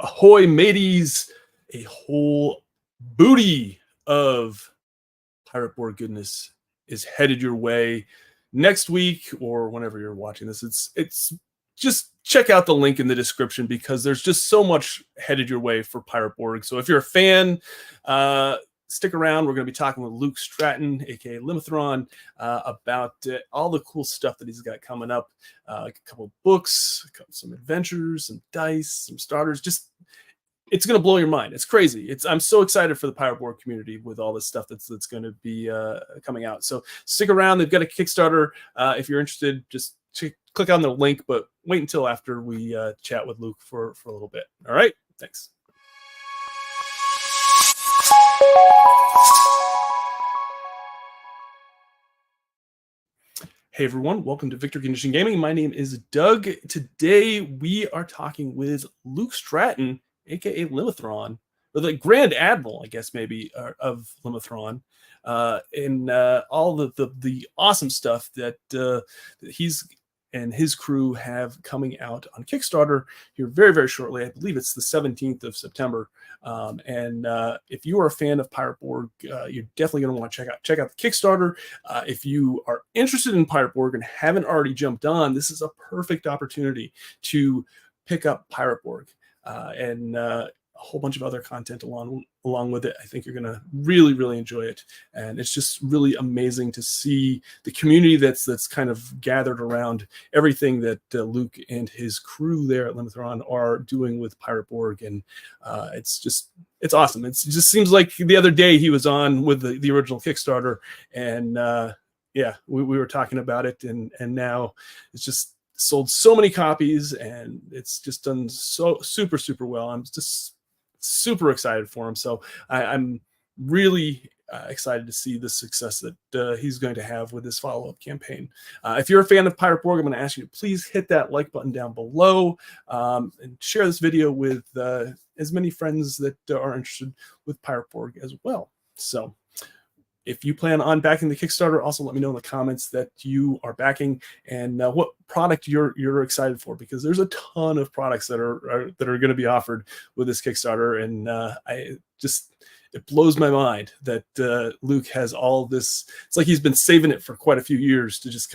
Ahoy, mateys! A whole booty of Pirate Borg goodness is headed your way next week or whenever you're watching this. It's just check out the link in the description because there's just so much headed your way for Pirate Borg. So if you're a fan, stick around. We're going to be talking with Luke Stratton, aka Limithron, about all the cool stuff that he's got coming up. A couple of books, some adventures, some dice, some starters. Just it's going to blow your mind. It's crazy. I'm so excited for the Pirate Borg community with all this stuff that's going to be coming out. So stick around. They've got a Kickstarter. If you're interested, just click on the link, but wait until after we chat with Luke for a little bit. All right. Thanks. Hey everyone, welcome to Victor Condition Gaming. My name is Doug. Today we are talking with Luke Stratton, aka Limithron, or the Grand Admiral, I guess maybe, of Limithron, and all the awesome stuff that he's and his crew have coming out on Kickstarter here very, very shortly. I believe it's the 17th of September. And if you are a fan of Pirate Borg, you're definitely going to want to check out the Kickstarter. If you are interested in Pirate Borg and haven't already jumped on, this is a perfect opportunity to pick up Pirate Borg and a whole bunch of other content along with it. I think you're going to really, really enjoy it. And it's just really amazing to see the community that's kind of gathered around everything that Luke and his crew there at Limithron are doing with Pirate Borg. And it's awesome. It just seems like the other day he was on with the original Kickstarter, and yeah, we were talking about it, and now it's just sold so many copies, and it's just done so super, super well. I'm just super excited for him. So I'm really excited to see the success that he's going to have with this follow-up campaign. If you're a fan of Pirate Borg, I'm going to ask you to please hit that like button down below and share this video with as many friends that are interested with Pirate Borg as well. So if you plan on backing the Kickstarter, also let me know in the comments that you are backing and what product you're excited for, because there's a ton of products that are going to be offered with this Kickstarter, and it blows my mind that Luke has all this. It's like he's been saving it for quite a few years to just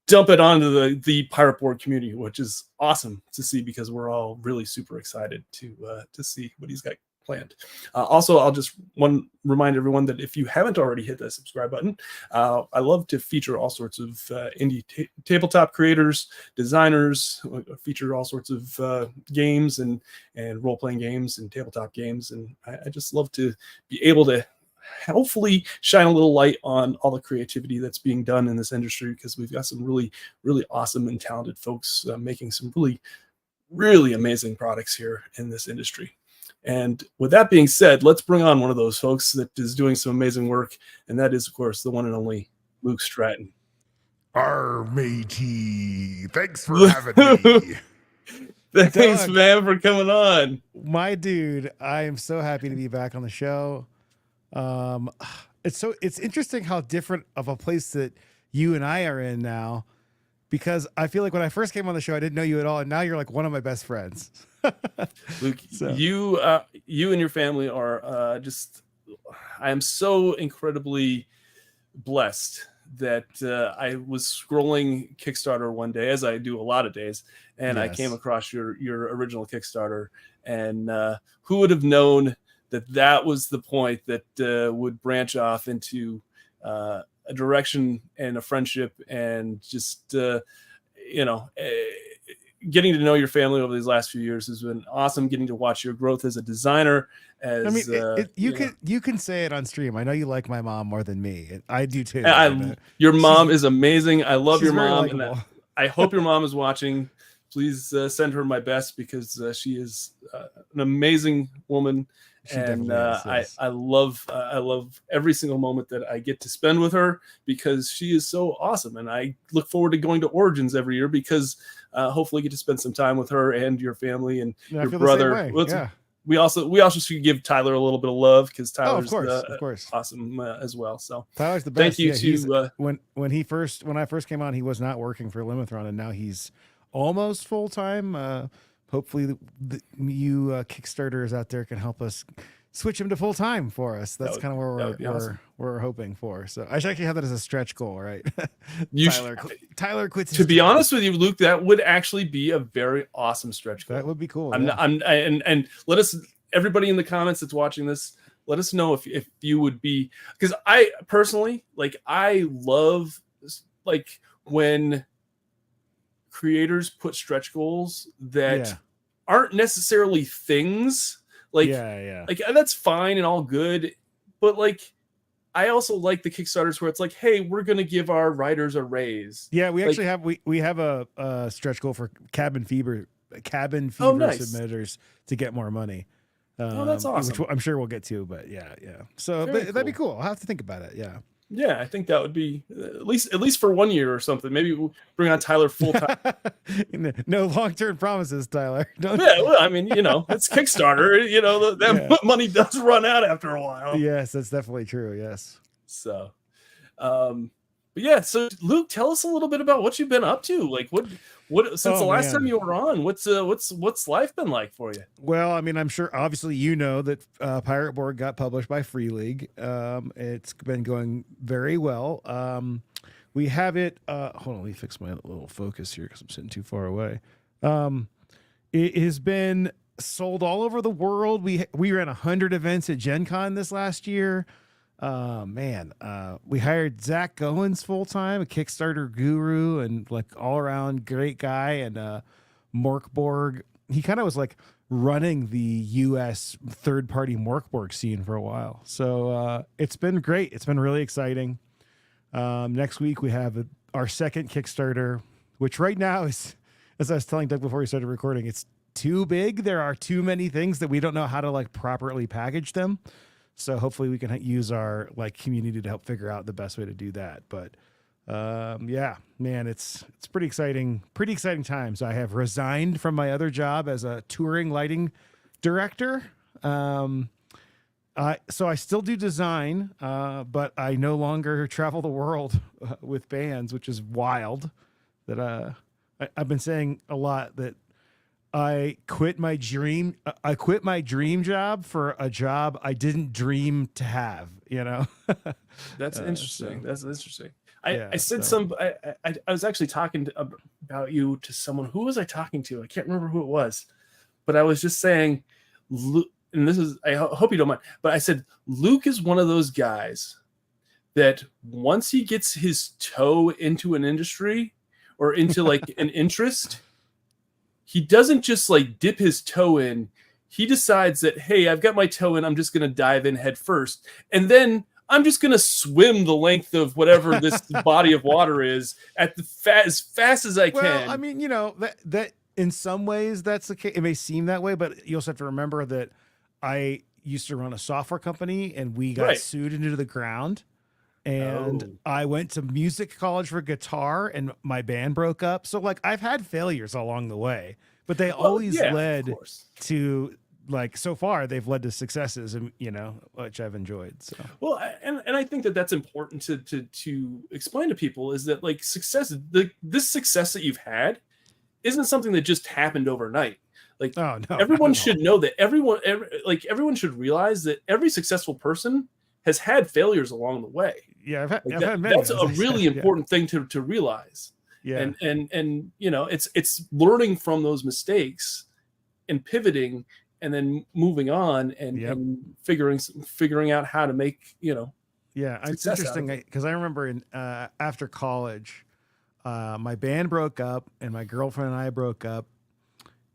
dump it onto the Pirate Borg community, which is awesome to see because we're all really super excited to see what he's got planned. Also, I'll just remind everyone that if you haven't already hit that subscribe button, I love to feature all sorts of indie tabletop creators, designers, feature all sorts of games and role-playing games and tabletop games, and I just love to be able to hopefully shine a little light on all the creativity that's being done in this industry, because we've got some really, really awesome and talented folks making some really, really amazing products here in this industry. And with that being said, let's bring on one of those folks that is doing some amazing work, and that is, of course, the one and only Luke Stratton. Matey, thanks for having me. Thanks, man, for coming on. My dude, I am so happy to be back on the show. It's interesting how different of a place that you and I are in now, because I feel like when I first came on the show, I didn't know you at all, and now you're like one of my best friends. Luke, you and your family are I am so incredibly blessed that I was scrolling Kickstarter one day, as I do a lot of days, and yes, I came across your original Kickstarter, and who would have known that was the point that would branch off into a direction and a friendship, and just getting to know your family over these last few years has been awesome. Getting to watch your growth as a designer. You can say it on stream. I know you like my mom more than me. I do too. Your mom is amazing. I love your mom, and I hope your mom is watching. Please send her my best, because she is an amazing woman. And yes. I love every single moment that I get to spend with her, because she is so awesome, and I look forward to going to Origins every year, because hopefully get to spend some time with her and your family and your brother. We also should give Tyler a little bit of love, because Tyler's of course. Awesome as well. So Tyler's the best. Thank you to when I first came on, he was not working for Limithron, and now he's almost full time. hopefully you Kickstarters out there can help us switch him to full time for us. That's kind of where we're hoping for. So I should actually have that as a stretch goal, right? Tyler quits. To be honest with you, Luke, that would actually be a very awesome stretch goal. That would be cool. And let us, everybody in the comments that's watching this, let us know if you would be, because I personally, like, I love like when creators put stretch goals that aren't necessarily things. Like, like that's fine and all good, but like, I also like the Kickstarters where it's like, hey, we're gonna give our writers a raise. Yeah, we actually have we have a stretch goal for cabin fever submitters to get more money. That's awesome. Which I'm sure we'll get to, but yeah. So that'd be cool. I'll have to think about it. Yeah. Yeah, I think that would be at least for 1 year or something. Maybe we'll bring on Tyler full time. No long-term promises, Tyler. Yeah, well, I mean, it's Kickstarter. That money does run out after a while. Yes, that's definitely true. Yes. So, but yeah. So, Luke, tell us a little bit about what you've been up to. Like, what since the last time you were on, what's life been like for you? Well, I mean, I'm sure obviously that Pirate Borg got published by Free League. It's been going very well. We have it. Hold on, let me fix my little focus here because I'm sitting too far away. It has been sold all over the world. We ran 100 events at Gen Con this last year. We hired Zach Goins full time, a Kickstarter guru and like all around great guy. And Morkborg, he kind of was like running the US third party Morkborg scene for a while. So it's been great. It's been really exciting. Next week we have our second Kickstarter, which right now is, as I was telling Doug before we started recording, it's too big. There are too many things that we don't know how to like properly package them. So hopefully we can use our like community to help figure out the best way to do that. But it's pretty exciting times. I have resigned from my other job as a touring lighting director. So I still do design, but I no longer travel the world with bands, which is wild. That I've been saying a lot that I quit my dream job for a job I didn't dream to have, That's interesting. That's interesting. I was actually talking about you to someone. Who was I talking to? I can't remember who it was, but I was just saying, and this is, I hope you don't mind, but I said, Luke is one of those guys that once he gets his toe into an industry or into like an interest, he doesn't just like dip his toe in. He decides that, hey, I've got my toe in. I'm just going to dive in head first. And then I'm just going to swim the length of whatever this body of water is as fast as I can. Well, I mean, that in some ways that's the case. It may seem that way, but you also have to remember that I used to run a software company and we got sued into the ground. And I went to music college for guitar and my band broke up. So like I've had failures along the way, but they always led to like, so far they've led to successes and, which I've enjoyed. So, well, and I think that that's important to explain to people is that like success, this success that you've had isn't something that just happened overnight. Like everyone should know that everyone should realize that every successful person has had failures along the way. Yeah, I've had many. That's a really important thing to realize. Yeah, and it's learning from those mistakes and pivoting and then moving on and figuring out how to make Yeah, it's interesting because I remember after college, my band broke up and my girlfriend and I broke up.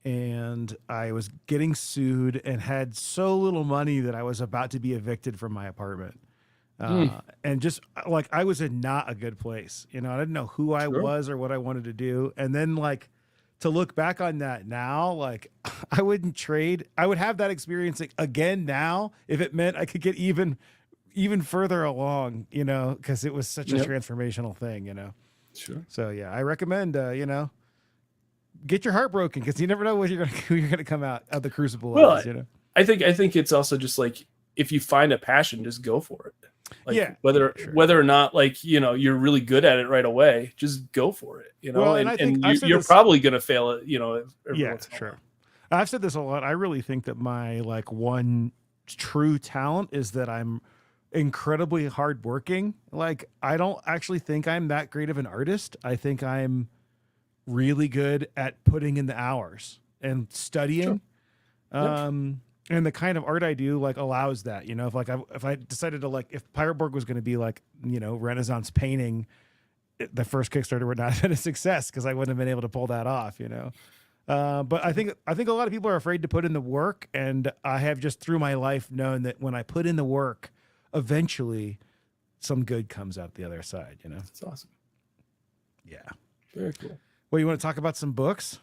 And I was getting sued and had so little money that I was about to be evicted from my apartment. And just like, I was in not a good place, I didn't know who I was or what I wanted to do. And then like to look back on that now, like I wouldn't trade. I would have that experience again now if it meant I could get even further along, cause it was such a transformational thing, Sure. So yeah, I recommend, get your heart broken because you never know who you're gonna come out of the crucible. Well, I think it's also just like if you find a passion, just go for it. Like whether or not like you're really good at it right away, just go for it. Well, and you're probably gonna fail it. Yeah, sure. I've said this a lot. I really think that my like one true talent is that I'm incredibly hardworking. Like I don't actually think I'm that great of an artist. I think I'm really good at putting in the hours and studying. Sure. And the kind of art I do like allows that, you know, if I decided to like, if Pirate Borg was going to be like, you know, Renaissance painting, the first Kickstarter would not have been a success because I wouldn't have been able to pull that off, you know? But I think a lot of people are afraid to put in the work, and I have just through my life known that when I put in the work, eventually some good comes out the other side, you know? That's awesome. Yeah. Very cool. Well, you want to talk about some books?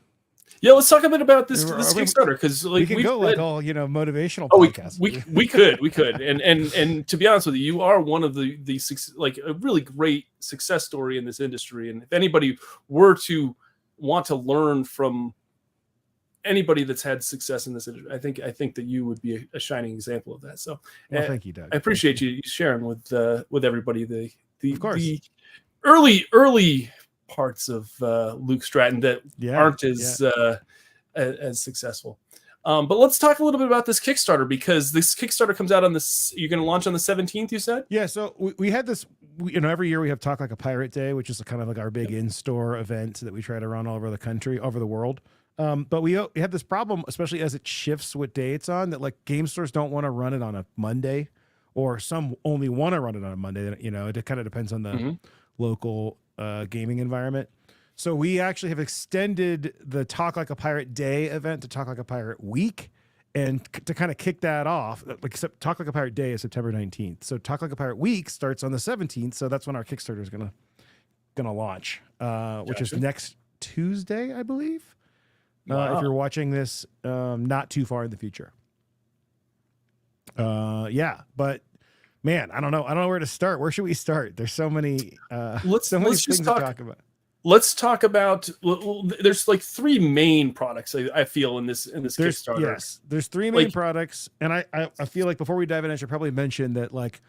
Yeah, let's talk a bit about this Are we- Kickstarter, because like We can go like all, you know, motivational podcasts. we could, and to be honest with you, you are one of the like a really great success story in this industry, and if anybody were to want to learn from anybody that's had success in this industry, I think that you would be a shining example of that. So, well, thank you, Doug. I appreciate you sharing with everybody the Of course. the early parts of Luke Stratton that aren't as successful. But let's talk a little bit about this Kickstarter, because this Kickstarter comes out on this. You're going to launch on the 17th, you said? Yeah. So we had this. You know, every year we have Talk Like a Pirate Day, which is kind of like our big in-store event that we try to run all over the country, over the world. But we have this problem, especially as it shifts what day it's on, that like game stores don't want to run it on a Monday, or some only want to run it on a Monday. You know, it kind of depends on the local gaming environment. So we actually have extended the Talk Like a Pirate Day event to Talk Like a Pirate Week, and to kind of kick that off, like Talk Like a Pirate Day is September 19th. So Talk Like a Pirate Week starts on the 17th. So that's when our Kickstarter is gonna launch, which is next Tuesday, I believe. Wow. If you're watching this, not too far in the future. Yeah, but man, I don't know where to start. Where should we start? There's so many, let's things just to talk about. Let's talk about. There's like three main products I feel in this Kickstarter. Yes, there's three main products, and I feel like before we dive in, I should probably mention that like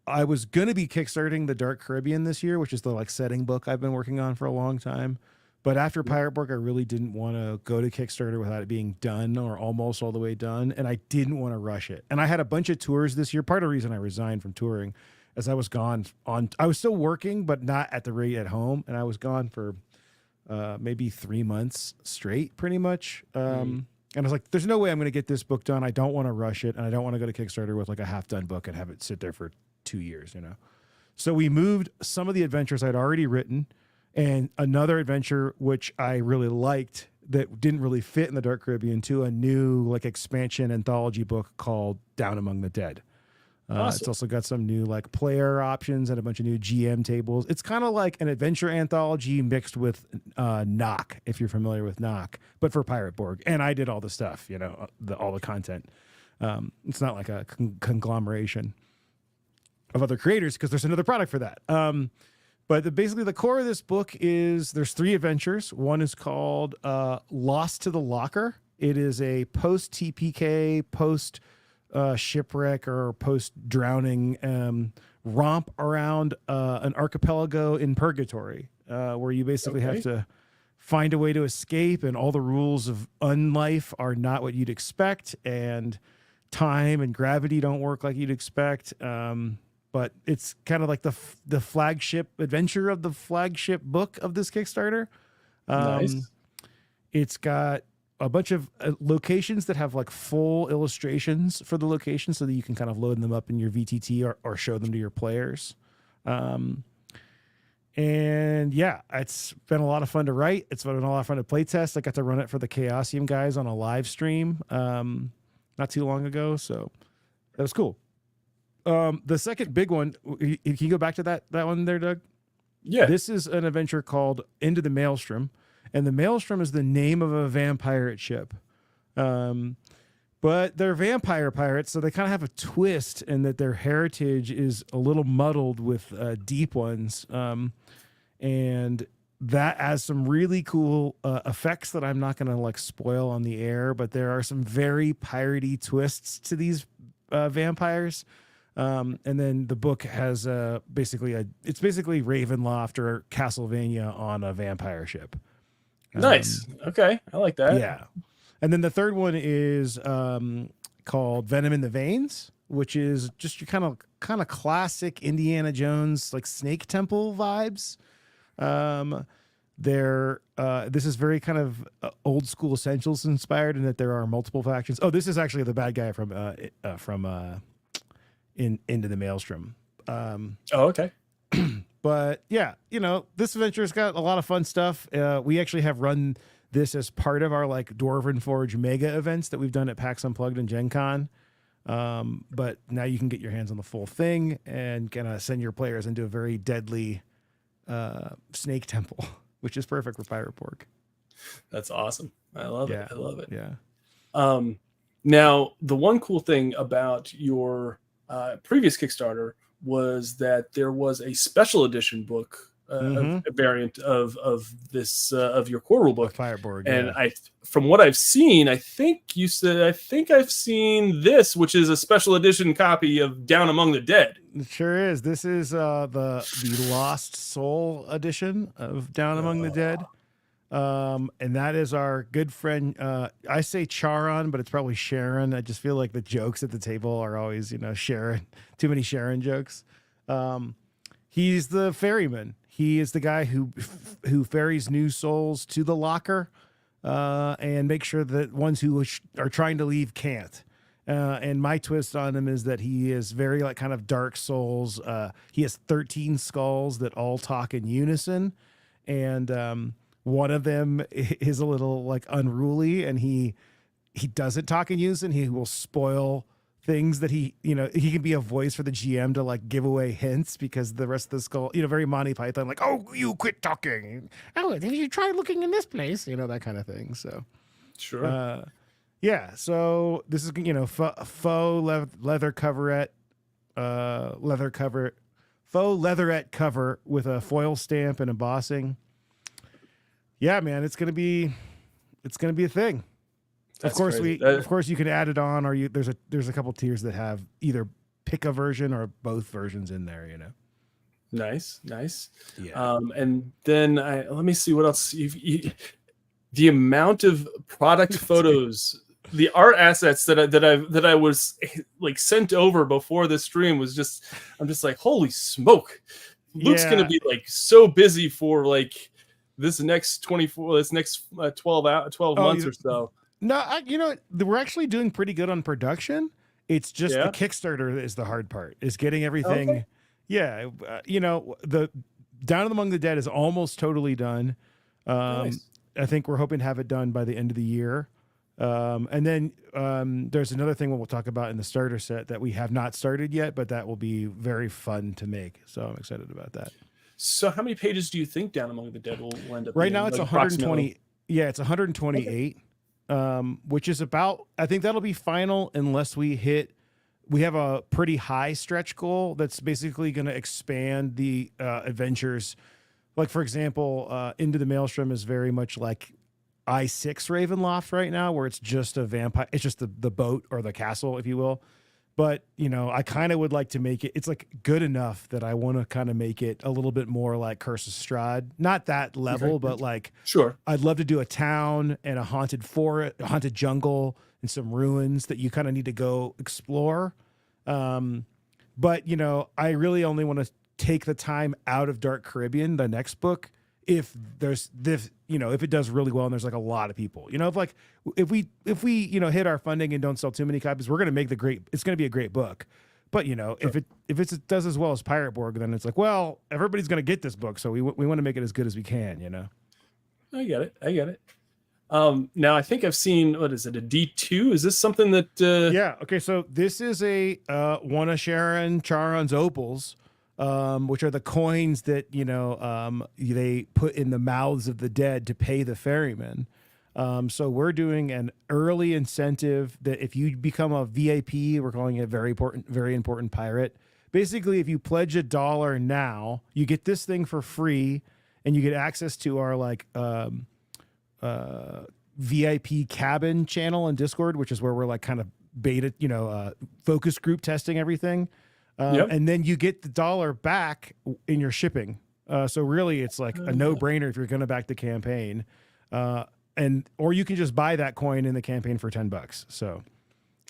I was gonna be kickstarting the Dark Caribbean this year, which is the like setting book I've been working on for a long time. But after Pirate Borg, I really didn't want to go to Kickstarter without it being done or almost all the way done, and I didn't want to rush it. And I had a bunch of tours this year. Part of the reason I resigned from touring, as I was gone I was still working, but not at the rate at home, and I was gone for maybe 3 months straight, pretty much. And I was like, "There's no way I'm going to get this book done. I don't want to rush it, and I don't want to go to Kickstarter with like a half-done book and have it sit there for 2 years, you know." So we moved some of the adventures I'd already written, and another adventure which I really liked that didn't really fit in the Dark Caribbean, to a new like expansion anthology book called Down Among the Dead. Awesome. It's also got some new like player options and a bunch of new GM tables. It's kind of like an adventure anthology mixed with Knock, if you're familiar with Knock, but for Pirate Borg. And I did all the stuff, you know, all the content. It's not like a conglomeration of other creators, because there's another product for that. But basically the core of this book is there's 3 adventures. One is called Lost to the Locker. It is a post-TPK, post-shipwreck or post-drowning romp around an archipelago in purgatory, where you basically have to find a way to escape, and all the rules of unlife are not what you'd expect, and time and gravity don't work like you'd expect. But it's kind of like the flagship adventure of the flagship book of this Kickstarter. Nice. It's got a bunch of locations that have like full illustrations for the locations, so that you can kind of load them up in your VTT or show them to your players. And yeah, it's been a lot of fun to write. It's been a lot of fun to play test. I got to run it for the Chaosium guys on a live stream not too long ago, so that was cool. The second big one, can you go back to that one there, Doug? Yeah. This is an adventure called Into the Maelstrom, and the Maelstrom is the name of a vampire ship. But they're vampire pirates, so they kind of have a twist in that their heritage is a little muddled with deep ones. And that has some really cool effects that I'm not going to like spoil on the air, but there are some very piratey twists to these vampires. And then the book has basically Ravenloft or Castlevania on a vampire ship. Nice. Okay. I like that. Yeah. And then the third one is called Venom in the Veins, which is just your kind of classic Indiana Jones like Snake Temple vibes. This is very kind of old school Essentials inspired in that there are multiple factions. Oh, this is actually the bad guy from Into the Maelstrom. Oh, okay. But yeah, this adventure's got a lot of fun stuff. We actually have run this as part of our like Dwarven Forge mega events that we've done at PAX Unplugged and Gen Con. But now you can get your hands on the full thing and kind of send your players into a very deadly snake temple, which is perfect for Pirate Borg. That's awesome. I love it. I love it. Yeah. Now, the one cool thing about your previous Kickstarter was that there was a special edition book, a variant of this of your core rule book, Pirate Borg. And from what I've seen, I think I've seen this, which is a special edition copy of Down Among the Dead. It sure is. This is the Lost Soul edition of Down Among the Dead. And that is our good friend. I say Charon, but it's probably Sharon. I just feel like the jokes at the table are always, Sharon. Too many Sharon jokes. He's the ferryman. He is the guy who ferries new souls to the locker, and make sure that ones who are trying to leave can't. And my twist on him is that he is very like kind of dark souls. He has 13 skulls that all talk in unison, and one of them is a little like unruly, and he doesn't talk in unison. He will spoil things that he can be a voice for the GM to like give away hints, because the rest of the skull, very Monty Python, like, oh, you quit talking. Oh, have you tried looking in this place? That kind of thing. So sure. Yeah. So this is, faux leather coverette, faux leatherette cover with a foil stamp and embossing. Yeah, man, it's gonna be a thing. That's of course, crazy. of course you can add it on, or there's a couple tiers that have either pick a version or both versions in there. Nice. Yeah. And then let me see what else. The amount of product photos, the art assets that I was like sent over before this stream was just, I'm just like, holy smoke! Luke's gonna be like so busy for like this next 12 months or so. No, we're actually doing pretty good on production. It's just the Kickstarter is the hard part. Is getting everything. Okay. Yeah, the Down Among the Dead is almost totally done. Nice. I think we're hoping to have it done by the end of the year. And then there's another thing we'll talk about in the starter set that we have not started yet, but that will be very fun to make. So I'm excited about that. So how many pages do you think Down Among the Dead will end up right being? Now it's 120. Yeah, it's 128. Okay. Which is about, I think that'll be final unless we have a pretty high stretch goal that's basically going to expand the adventures. Like, for example, Into the Maelstrom is very much like I-6 Ravenloft right now, where it's just a vampire. It's just the boat or the castle, if you will. But, I kind of would like to make it's like good enough that I want to kind of make it a little bit more like Curse of Strahd. Not that level, but like, sure. I'd love to do a town and a haunted forest, a haunted jungle, and some ruins that you kind of need to go explore. But, I really only want to take the time out of Dark Caribbean, the next book, if there's this, if it does really well and there's like a lot of people, if we hit our funding and don't sell too many copies, we're going to make it's going to be a great book. But, sure. if it does as well as Pirate Borg, then it's like, well, everybody's going to get this book. So we want to make it as good as we can, I get it. Now I think I've seen, what is it? A D2? Is this something that, yeah. Okay. So this is one of Charon's opals. Which are the coins that, they put in the mouths of the dead to pay the ferrymen. So we're doing an early incentive that if you become a VIP, we're calling it very important pirate. Basically, if you pledge $1 now, you get this thing for free, and you get access to our VIP cabin channel on Discord, which is where we're like kind of beta, focus group testing everything. And then you get the $1 back in your shipping. So really, it's like a no-brainer if you're going to back the campaign. or you can just buy that coin in the campaign for $10. So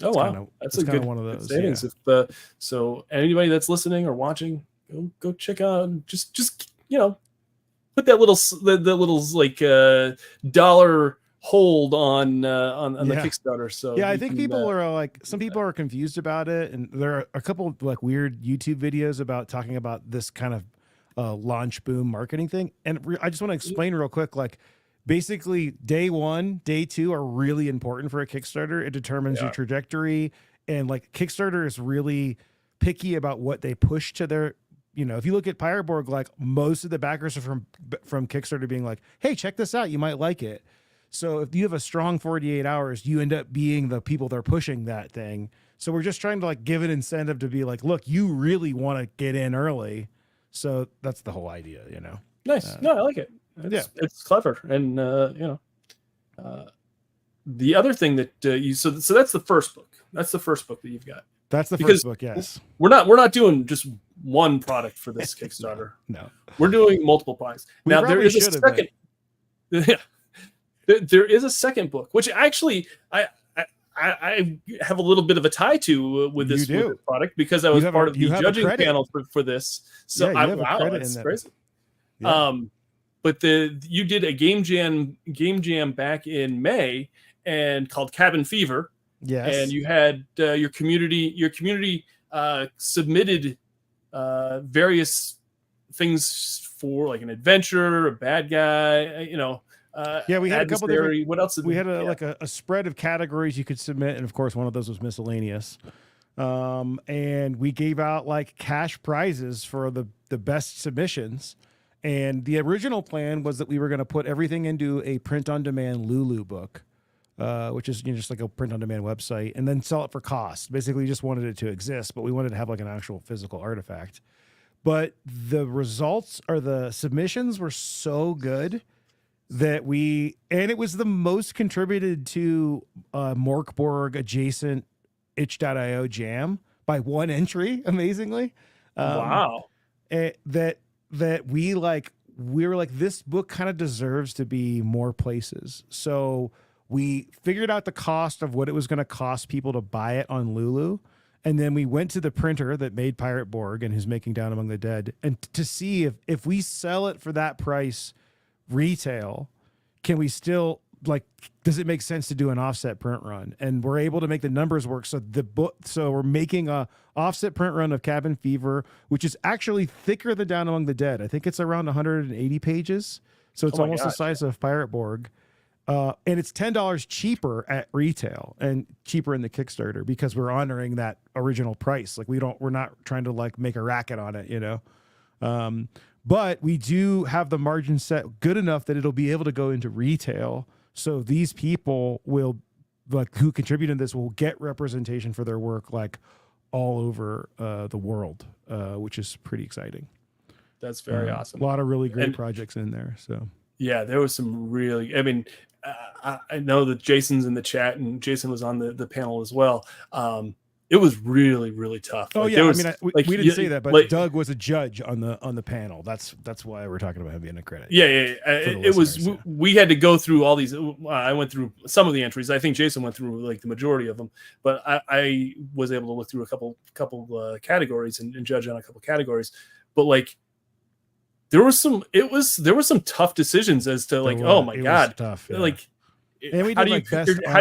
Oh wow, that's a good one of those savings. Yeah. If so, anybody that's listening or watching, go check out. Just put that little the little like dollar hold on the Kickstarter. So yeah, I think people are like, some people are confused about it, and there are a couple of like weird YouTube videos about talking about this kind of launch boom marketing thing. And I just want to explain real quick, like basically day 1, day 2 are really important for a Kickstarter. It determines your trajectory, and like Kickstarter is really picky about what they push to their, if you look at Pirate Borg, like most of the backers are from Kickstarter being like, hey, check this out, you might like it. So if you have a strong 48 hours, you end up being the people that are pushing that thing. So we're just trying to like give an incentive to be like, look, you really want to get in early. So that's the whole idea, Nice. No, I like it. It's clever. And, the other thing that so that's the first book. That's the first book that you've got. That's the first book. Yes. We're not doing just one product for this Kickstarter. No. We're doing multiple products. Now there is a second. Yeah. There is a second book, which actually I have a little bit of a tie to with this product, because I was part of the judging panel for this. So that's crazy. Yeah. But you did a game jam back in May and called Cabin Fever. Yes. And you had your community submitted various things for like an adventure, a bad guy, we had a couple different. What else? We had a spread of categories you could submit, and of course, one of those was miscellaneous. And we gave out like cash prizes for the best submissions. And the original plan was that we were going to put everything into a print-on-demand Lulu book, which is just like a print-on-demand website, and then sell it for cost. Basically, we just wanted it to exist, but we wanted to have like an actual physical artifact. But the results or the submissions were so good that and it was the most contributed to Morkborg adjacent itch.io jam by one entry, amazingly. Wow. That we were like, this book kind of deserves to be more places. So we figured out the cost of what it was going to cost people to buy it on Lulu. And then we went to the printer that made Pirate Borg and who's making Down Among the Dead, and to see if we sell it for that price retail, can we still does it make sense to do an offset print run? And we're able to make the numbers work. So we're making a offset print run of Cabin Fever, which is actually thicker than Down Among the Dead. I think it's around 180 pages. So it's almost the size of Pirate Borg. And it's $10 cheaper at retail and cheaper in the Kickstarter, because we're honoring that original price. Like we're not trying to make a racket on it, but we do have the margin set good enough that it'll be able to go into retail. So these people will, who contribute in this, will get representation for their work all over the world, which is pretty exciting. That's very awesome. A lot of really great projects in there. So yeah, there was some really. I mean, I know that Jason's in the chat, and Jason was on the panel as well. It was really, really tough. Oh yeah, we didn't say that, but Doug was a judge on the panel. That's why we're talking about him being a credit. Yeah. It was. We had to go through all these. I went through some of the entries. I think Jason went through the majority of them, but I was able to look through a couple categories and judge on a couple categories. But there were some tough decisions as to oh my god, tough. Yeah. How do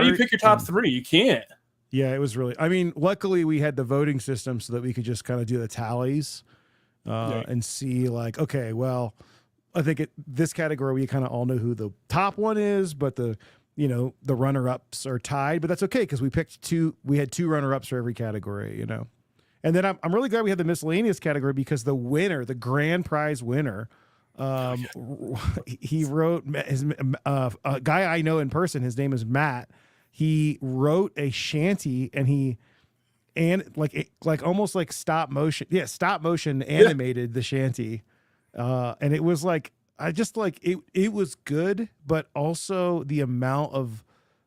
you pick your top three? You can't. Yeah, it was really. I mean, luckily we had the voting system so that we could just kind of do the tallies and see okay, well, I think this category we kind of all know who the top one is, but the runner-ups are tied, but that's okay because we picked two. We had two runner-ups for every category, And then I'm really glad we had the miscellaneous category because the winner, the grand prize winner, he wrote a guy I know in person. His name is Matt. He wrote a shanty almost like stop motion animated the shanty. And it was it was good, but also the amount of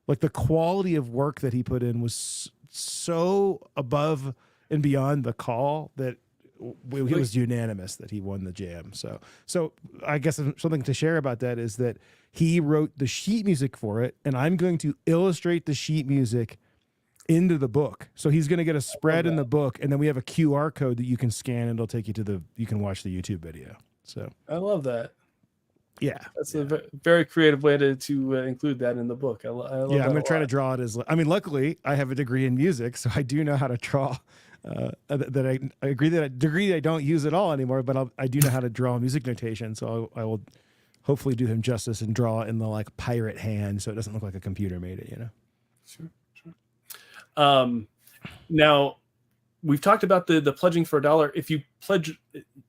the quality of work that he put in was so above and beyond the call that it was unanimous that he won the jam. So I guess something to share about that is that he wrote the sheet music for it, and I'm going to illustrate the sheet music into the book. So he's going to get a spread in the book, and then we have a QR code that you can scan, and it'll take you to you can watch the YouTube video. So I love that. Yeah, that's a very creative way to include that in the book. I love I'm that going to try to draw it as. I mean, luckily I have a degree in music, so I do know how to draw. That I agree that a degree I don't use at all anymore, but I do know how to draw music notation. So I will hopefully do him justice and draw it in the like pirate hand, so it doesn't look like a computer made it. Sure. Now we've talked about the pledging for $1. If you pledge,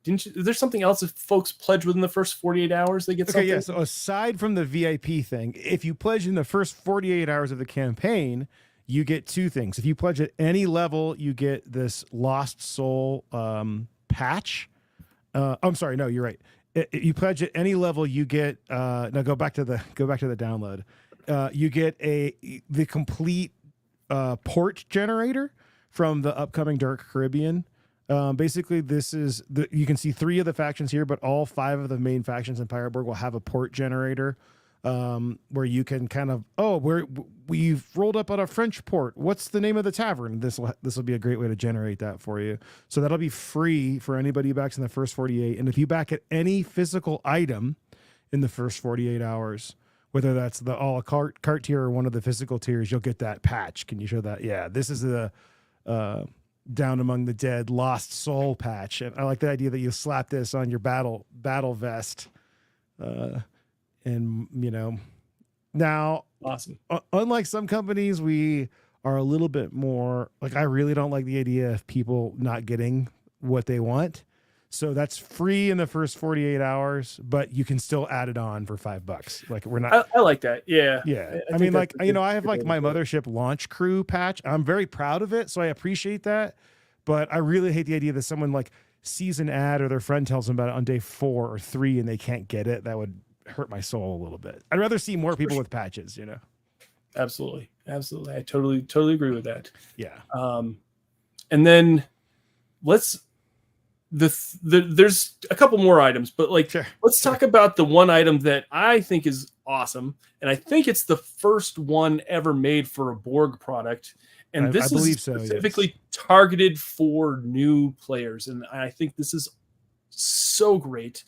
is there something else? If folks pledge within the first 48 hours, they get something? Yeah. So aside from the VIP thing, if you pledge in the first 48 hours of the campaign, you get two things. If you pledge at any level, you get this Lost Soul patch. I'm sorry, no, you're right. You pledge at any level, you get now go back to the download. You get the complete port generator from the upcoming Dark Caribbean. Basically, this is you can see 3 of the factions here, but all 5 of the main factions in Pirate Borg will have a port generator where you can kind of we've rolled up on a French port. What's the name of the tavern? This will be a great way to generate that for you. So that'll be free for anybody who backs in the first 48. And if you back at any physical item in the first 48 hours, whether that's the a la carte tier or one of the physical tiers, you'll get that patch. Can you show that? Yeah, this is the Down Among the Dead Lost Soul patch. And I like the idea that you slap this on your battle vest. And now awesome. Unlike some companies, we are a little bit more like, I really don't like the idea of people not getting what they want. So that's free in the first 48 hours, but you can still add it on for $5. Like we're not. I like that. Yeah. Yeah. I mean, like, I have like my Mothership launch crew patch. I'm very proud of it. So I appreciate that. But I really hate the idea that someone like sees an ad or their friend tells them about it on day 4 or 3 and they can't get it. That would hurt my soul a little bit. I'd rather see more people with patches, Absolutely. I totally agree with that. Yeah. And then there's a couple more items, but let's talk about the one item that I think is awesome, and I think it's the first one ever made for a Borg product, and this is specifically targeted for new players, and I think this is so great.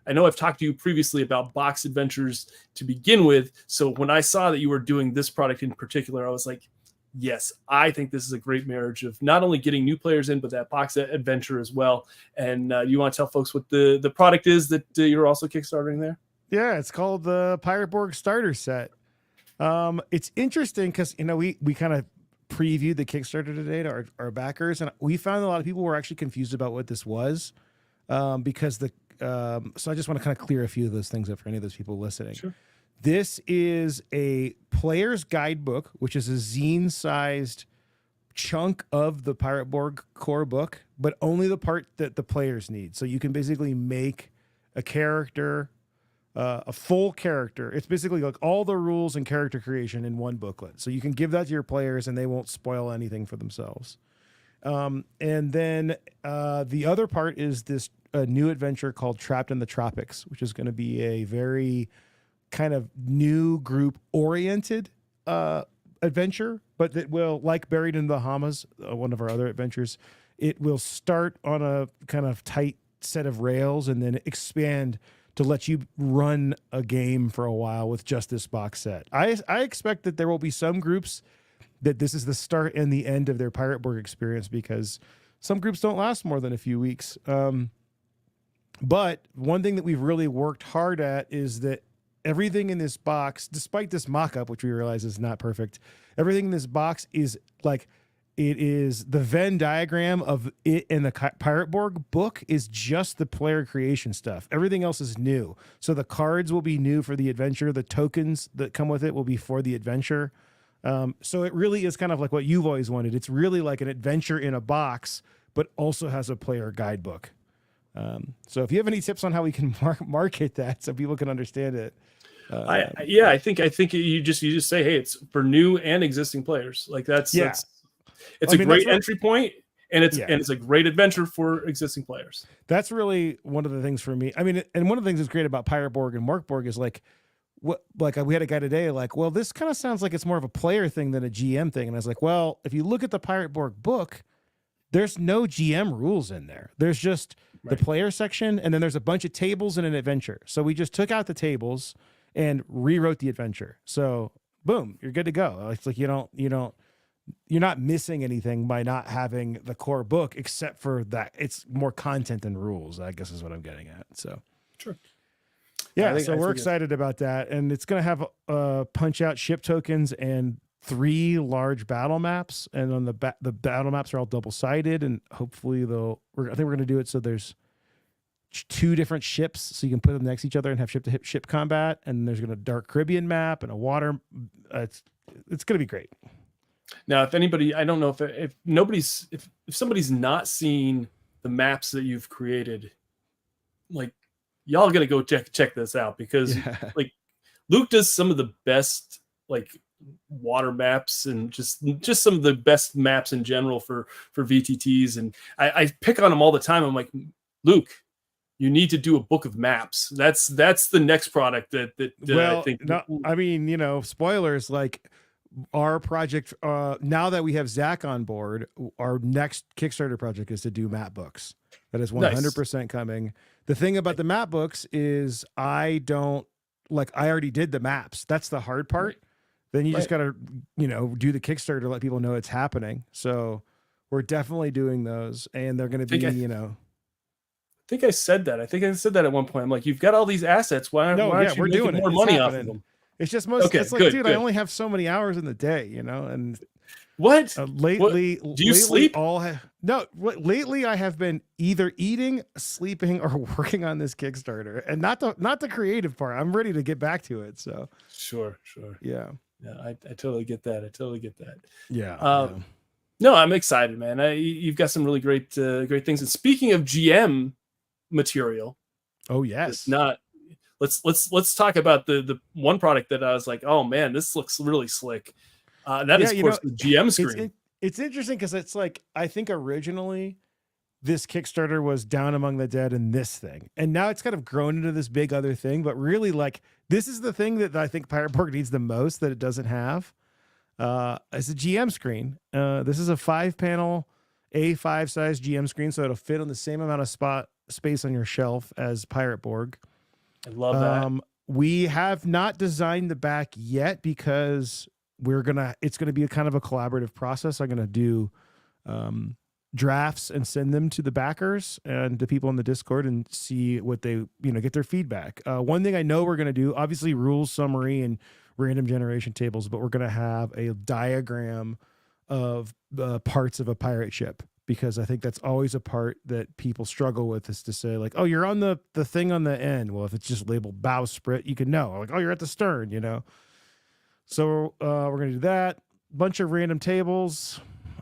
I know I've talked to you previously about box adventures to begin with, so when I saw that you were doing this product in particular, I was like, yes, I think this is a great marriage of not only getting new players in, but that box adventure as well. And you want to tell folks what the product is that you're also kickstarting there? Yeah, it's called the Pirate Borg Starter Set. It's interesting because, we kind of previewed the Kickstarter today to our backers, and we found a lot of people were actually confused about what this was because so I just want to kind of clear a few of those things up for any of those people listening. Sure. This is a player's guidebook, which is a zine-sized chunk of the Pirate Borg core book, but only the part that the players need. So you can basically make a character, a full character. It's basically like all the rules and character creation in one booklet. So you can give that to your players and they won't spoil anything for themselves. And then the other part is this new adventure called Trapped in the Tropics, which is going to be a very kind of new group oriented adventure, but that will, like Buried in the Bahamas, one of our other adventures, it will start on a kind of tight set of rails and then expand to let you run a game for a while with just this box set. I expect that there will be some groups that this is the start and the end of their Pirate Borg experience, because some groups don't last more than a few weeks. But one thing that we've really worked hard at is that everything in this box, despite this mock-up, which we realize is not perfect, everything in this box is like, it is the Venn diagram of it, and the Pirate Borg book is just the player creation stuff. Everything else is new. So the cards will be new for the adventure. The tokens that come with it will be for the adventure. So it really is kind of like what you've always wanted. It's really like an adventure in a box, but also has a player guidebook. So if you have any tips on how we can market that so people can understand it. I think you just say, hey, it's for new and existing players. Like it's a great entry point. and it's a great adventure for existing players. That's really one of the things for me. I mean, and one of the things that's great about Pirate Borg and Mark Borg is like, we had a guy today like, well, this kind of sounds like it's more of a player thing than a GM thing. And I was like, well, if you look at the Pirate Borg book, there's no GM rules in there. There's just the player section, and then there's a bunch of tables and an adventure. So we just took out the tables and rewrote the adventure. So boom, you're good to go. It's like you're not missing anything by not having the core book, except for that it's more content than rules, I guess is what I'm getting at. So sure. Yeah, so we're excited about that. And it's going to have punch out ship tokens and 3 large battle maps. And on the battle maps are all double-sided, and hopefully I think we're going to do it so there's 2 different ships, so you can put them next to each other and have ship-to-ship combat. And there's going to be a Dark Caribbean map and a water. It's going to be great. Now, if anybody, I don't know if somebody's not seen the maps that you've created, like, y'all gotta go check this out, because like Luke does some of the best like water maps and just some of the best maps in general for VTTs, and I pick on him all the time. I'm like, Luke, you need to do a book of maps. That's the next product that I think. No, I mean, spoilers, like our project, now that we have Zach on board, our next Kickstarter project is to do map books. That is 100% coming. The thing about the map books is I already did the maps. That's the hard part. Then you just got to, do the Kickstarter, let people know it's happening. So we're definitely doing those, and they're going to be, I think I said that. I think I said that at one point. I'm like, you've got all these assets. Why aren't you making more money off of them? It's just it's like, dude, I only have so many hours in the day, and what lately, do you sleep? Lately I have been either eating, sleeping, or working on this Kickstarter, and not the creative part. I'm ready to get back to it. So sure. Yeah. I totally get that. Yeah. No, I'm excited, man. You've got some really great things. And speaking of GM material, oh yes, let's talk about the one product that I was like, oh man, this looks really slick. That is, of course, the GM screen. It's interesting because it's like, I think originally this Kickstarter was Down Among the Dead and this thing, and now it's kind of grown into this big other thing. But really, like, this is the thing that I think Pirate Borg needs the most that it doesn't have. It's a GM screen. This is a 5-panel A5 size GM screen, so it'll fit on the same amount of space on your shelf as Pirate Borg. I love that. We have not designed the back yet because it's gonna be a kind of a collaborative process. I'm gonna do drafts and send them to the backers and to people in the Discord and see what they, get their feedback. One thing I know we're gonna do, obviously, rules summary and random generation tables, but we're gonna have a diagram of the parts of a pirate ship, because I think that's always a part that people struggle with, is to say like, oh, you're on the thing on the end. Well, if it's just labeled bowsprit, you can know, like, oh, you're at the stern, So we're going to do that. Bunch of random tables.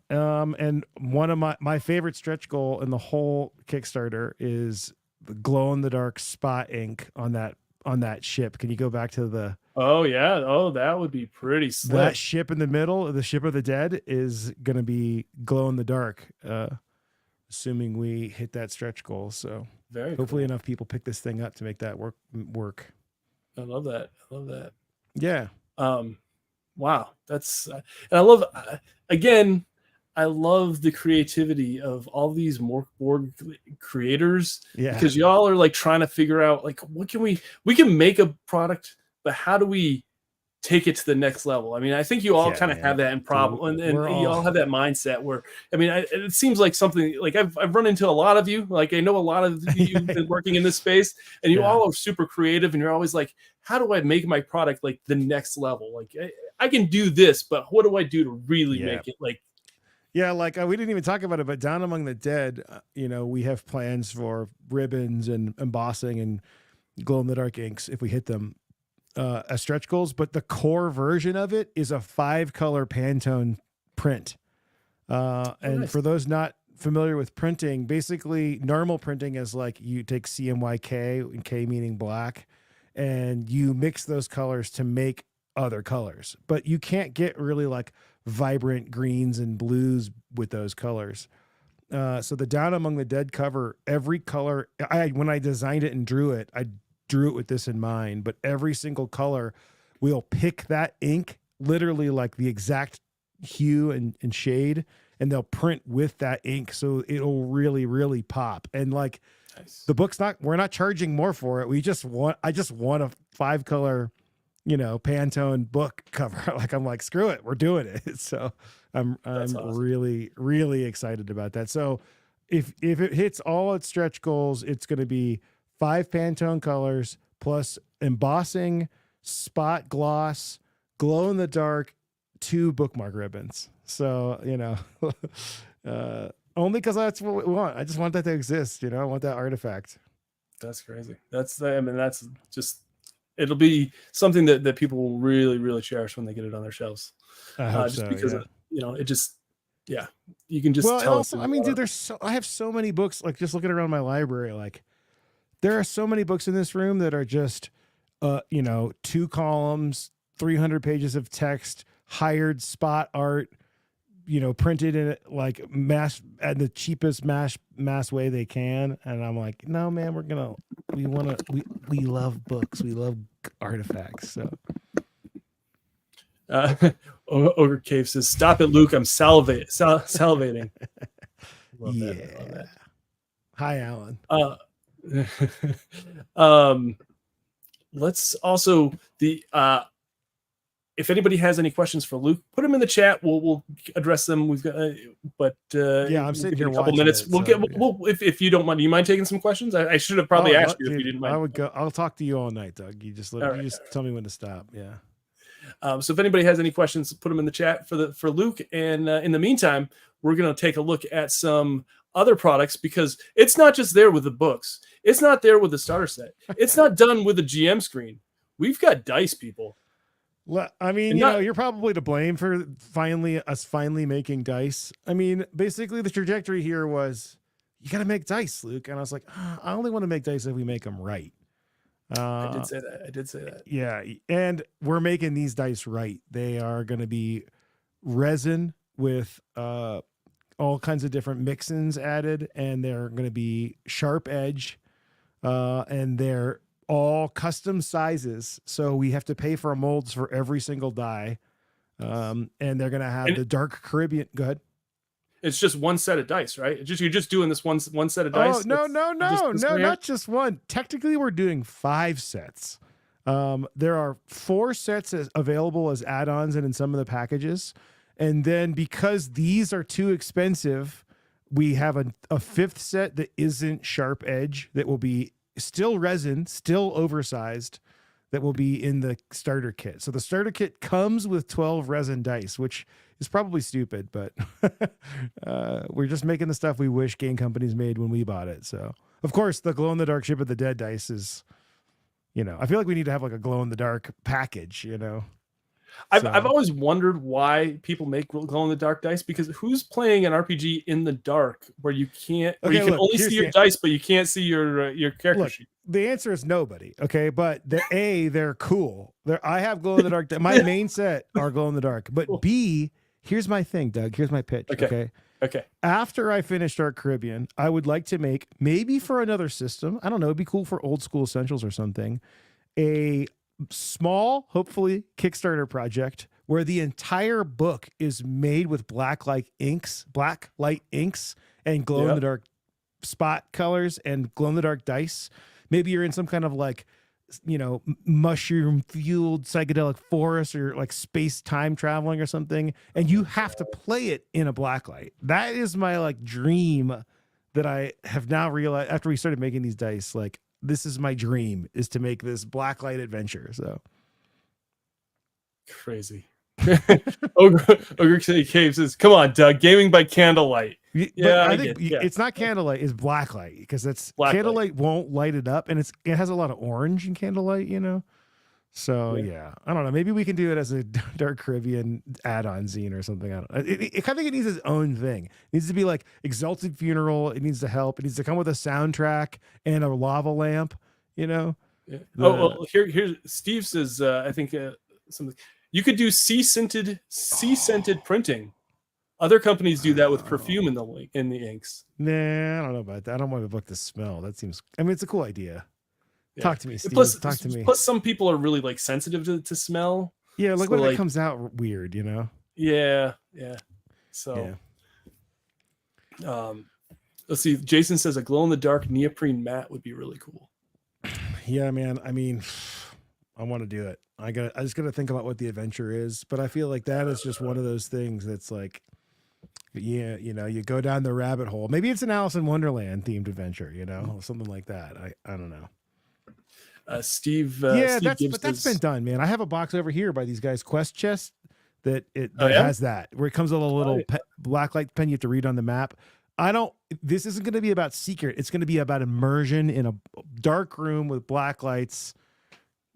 And one of my favorite stretch goal in the whole Kickstarter is the glow-in-the-dark spot ink on that ship. Can you go back to the... Oh, yeah. Oh, that would be pretty slick. That ship in the middle, the ship of the dead, is going to be glow-in-the-dark, assuming we hit that stretch goal. So hopefully enough people pick this thing up to make that work. I love that. Yeah. Wow. That's, and I love, again, I love the creativity of all these Borg creators, because y'all are like trying to figure out, like, what can we can make a product, but how do we take it to the next level? I mean, I think you all kind of have that in problem, and you all have that mindset where, I mean, it seems like something like I've run into a lot of you, like I know a lot of you have been working in this space, and you all are super creative, and you're always like, how do I make my product like the next level? Like I can do this, but what do I do to really make it like? Yeah, like we didn't even talk about it, but Down Among the Dead, we have plans for ribbons and embossing and glow-in-the-dark inks if we hit them as stretch goals. But the core version of it is a 5-color Pantone print. And for those not familiar with printing, basically normal printing is like you take CMYK, and K meaning black, and you mix those colors to make other colors. But you can't get really like vibrant greens and blues with those colors. So the Down Among the Dead cover, every color, when I designed it and drew it, I drew it with this in mind, but every single color, we'll pick that ink, literally like the exact hue and shade, and they'll print with that ink. So it'll really, really pop. And like Nice. the book's we're not charging more for it. I just want a 5-color, Pantone book cover. Like, I'm like, screw it, we're doing it. So I'm awesome. really, really excited about that. So if it hits all its stretch goals, it's going to be 5 Pantone colors plus embossing, spot gloss, glow in the dark, 2 bookmark ribbons. So, only because that's what we want. I just want that to exist. I want that artifact. That's crazy. That's just, it'll be something that people will really, really cherish when they get it on their shelves. I hope just so, because yeah. it just, you can just Well, tell. also, I mean, dude, I have so many books. Like, just looking around my library, like, there are so many books in this room that are just, 2 columns, 300 pages of text, hired spot art, printed in like at the cheapest mass way they can. And I'm like, no, man, we love books. We love artifacts. So. Ogre Cave says, "Stop it, Luke. I'm salivating." Love yeah. that. Love that. Hi, Alan. Let's also if anybody has any questions for Luke, put them in the chat. We'll address them. We've got, I'm sitting here a couple watching minutes. it, We'll if you don't mind. Do you mind taking some questions? I should have probably asked you if you didn't mind. I would go. I'll talk to you all night, Doug. You just tell me when to stop. Yeah. So if anybody has any questions, put them in the chat for Luke. And in the meantime, we're going to take a look at some other products, because it's not just there with the books. It's not there with the starter set. It's not done with a GM screen. We've got dice, people. Well, I mean, you're probably to blame for finally making dice. I mean, basically the trajectory here was, you got to make dice, Luke. And I was like, I only want to make dice if we make them right. I did say that. Yeah. And we're making these dice right. They are going to be resin with all kinds of different mix-ins added, and they're going to be sharp edge, and they're all custom sizes. So we have to pay for molds for every single die. And they're going to have the Dark Caribbean. Go ahead. It's just one set of dice, right? You're just doing this one set of dice. Oh, no, not just one. Technically, we're doing 5 sets. There are 4 sets available as add-ons and in some of the packages. And then because these are too expensive, we have a 5th set that isn't sharp edge, that will be still resin, still oversized, that will be in the starter kit. So the starter kit comes with 12 resin dice, which is probably stupid, but we're just making the stuff we wish game companies made when we bought it. So, of course, the glow-in-the-dark Ship of the Dead dice is, I feel like we need to have like a glow-in-the-dark package, I've always wondered why people make glow-in-the-dark dice, because who's playing an RPG in the dark where you can't, where you can only see your dice, but you can't see your character sheet? The answer is nobody. Okay, but they're cool. I have glow-in-the-dark. My main set are glow-in-the-dark, but cool. B, here's my thing, Doug. Here's my pitch. Okay. After I finish Dark Caribbean, I would like to make, maybe for another system, I don't know, it'd be cool for Old School Essentials or something, a small, hopefully, Kickstarter project where the entire book is made with black light inks and glow-in-the-dark spot colors and glow-in-the-dark dice. Maybe you're in some kind of like, mushroom-fueled psychedelic forest, or like space time traveling or something, and you have to play it in a black light. That is my like dream that I have now realized after we started making these dice. Like, this is my dream, is to make this blacklight adventure. So crazy. Ogre Cave says, "Come on, Doug, gaming by candlelight." Yeah, I think it's not candlelight, it's blacklight, because candlelight won't light it up, and it has a lot of orange in candlelight, So yeah, I don't know. Maybe we can do it as a Dark Caribbean add-on zine or something. I don't know. I think it needs its own thing. It needs to be like Exalted Funeral. It needs to help. It needs to come with a soundtrack and a lava lamp. Yeah. Here Steve says, I think something. You could do sea scented printing Other companies do that with perfume in the inks. Nah, I don't know about that. I don't want the book to smell. That seems. I mean, it's a cool idea. Yeah. Talk to me, Steve. Plus, Talk to me. Plus, some people are really like sensitive to smell. Yeah, like so, what if it comes out weird, you know? Yeah. So, let's see. Jason says a glow in the dark neoprene mat would be really cool. Yeah, man. I mean, I want to do it. I just got to think about what the adventure is, but I feel like that is just one of those things that's like, yeah, you know, you go down the rabbit hole. Maybe it's an Alice in Wonderland themed adventure, you know, something like that. I don't know. Steve. That's been done, man. I have a box over here by these guys' Quest chest that has that, where it comes with a little black light pen you have to read on the map. This isn't going to be about secret. It's going to be about immersion in a dark room with black lights.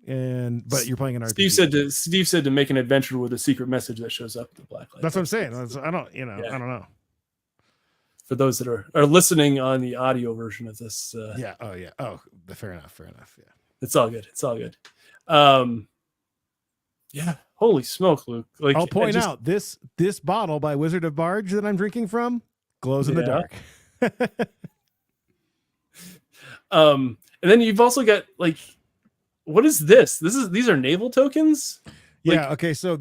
But you're playing an RPG. Steve said to make an adventure with a secret message that shows up in the black light. That's what I'm saying. I don't know. For those that are listening on the audio version of this. Yeah. Oh yeah. Oh, fair enough. Yeah. It's all good. Yeah. Holy smoke, Luke. Like, I'll point out this bottle by Wizard of Barge that I'm drinking from glows in the dark. And then you've also got like, what is this? These are naval tokens? Yeah. Okay. So,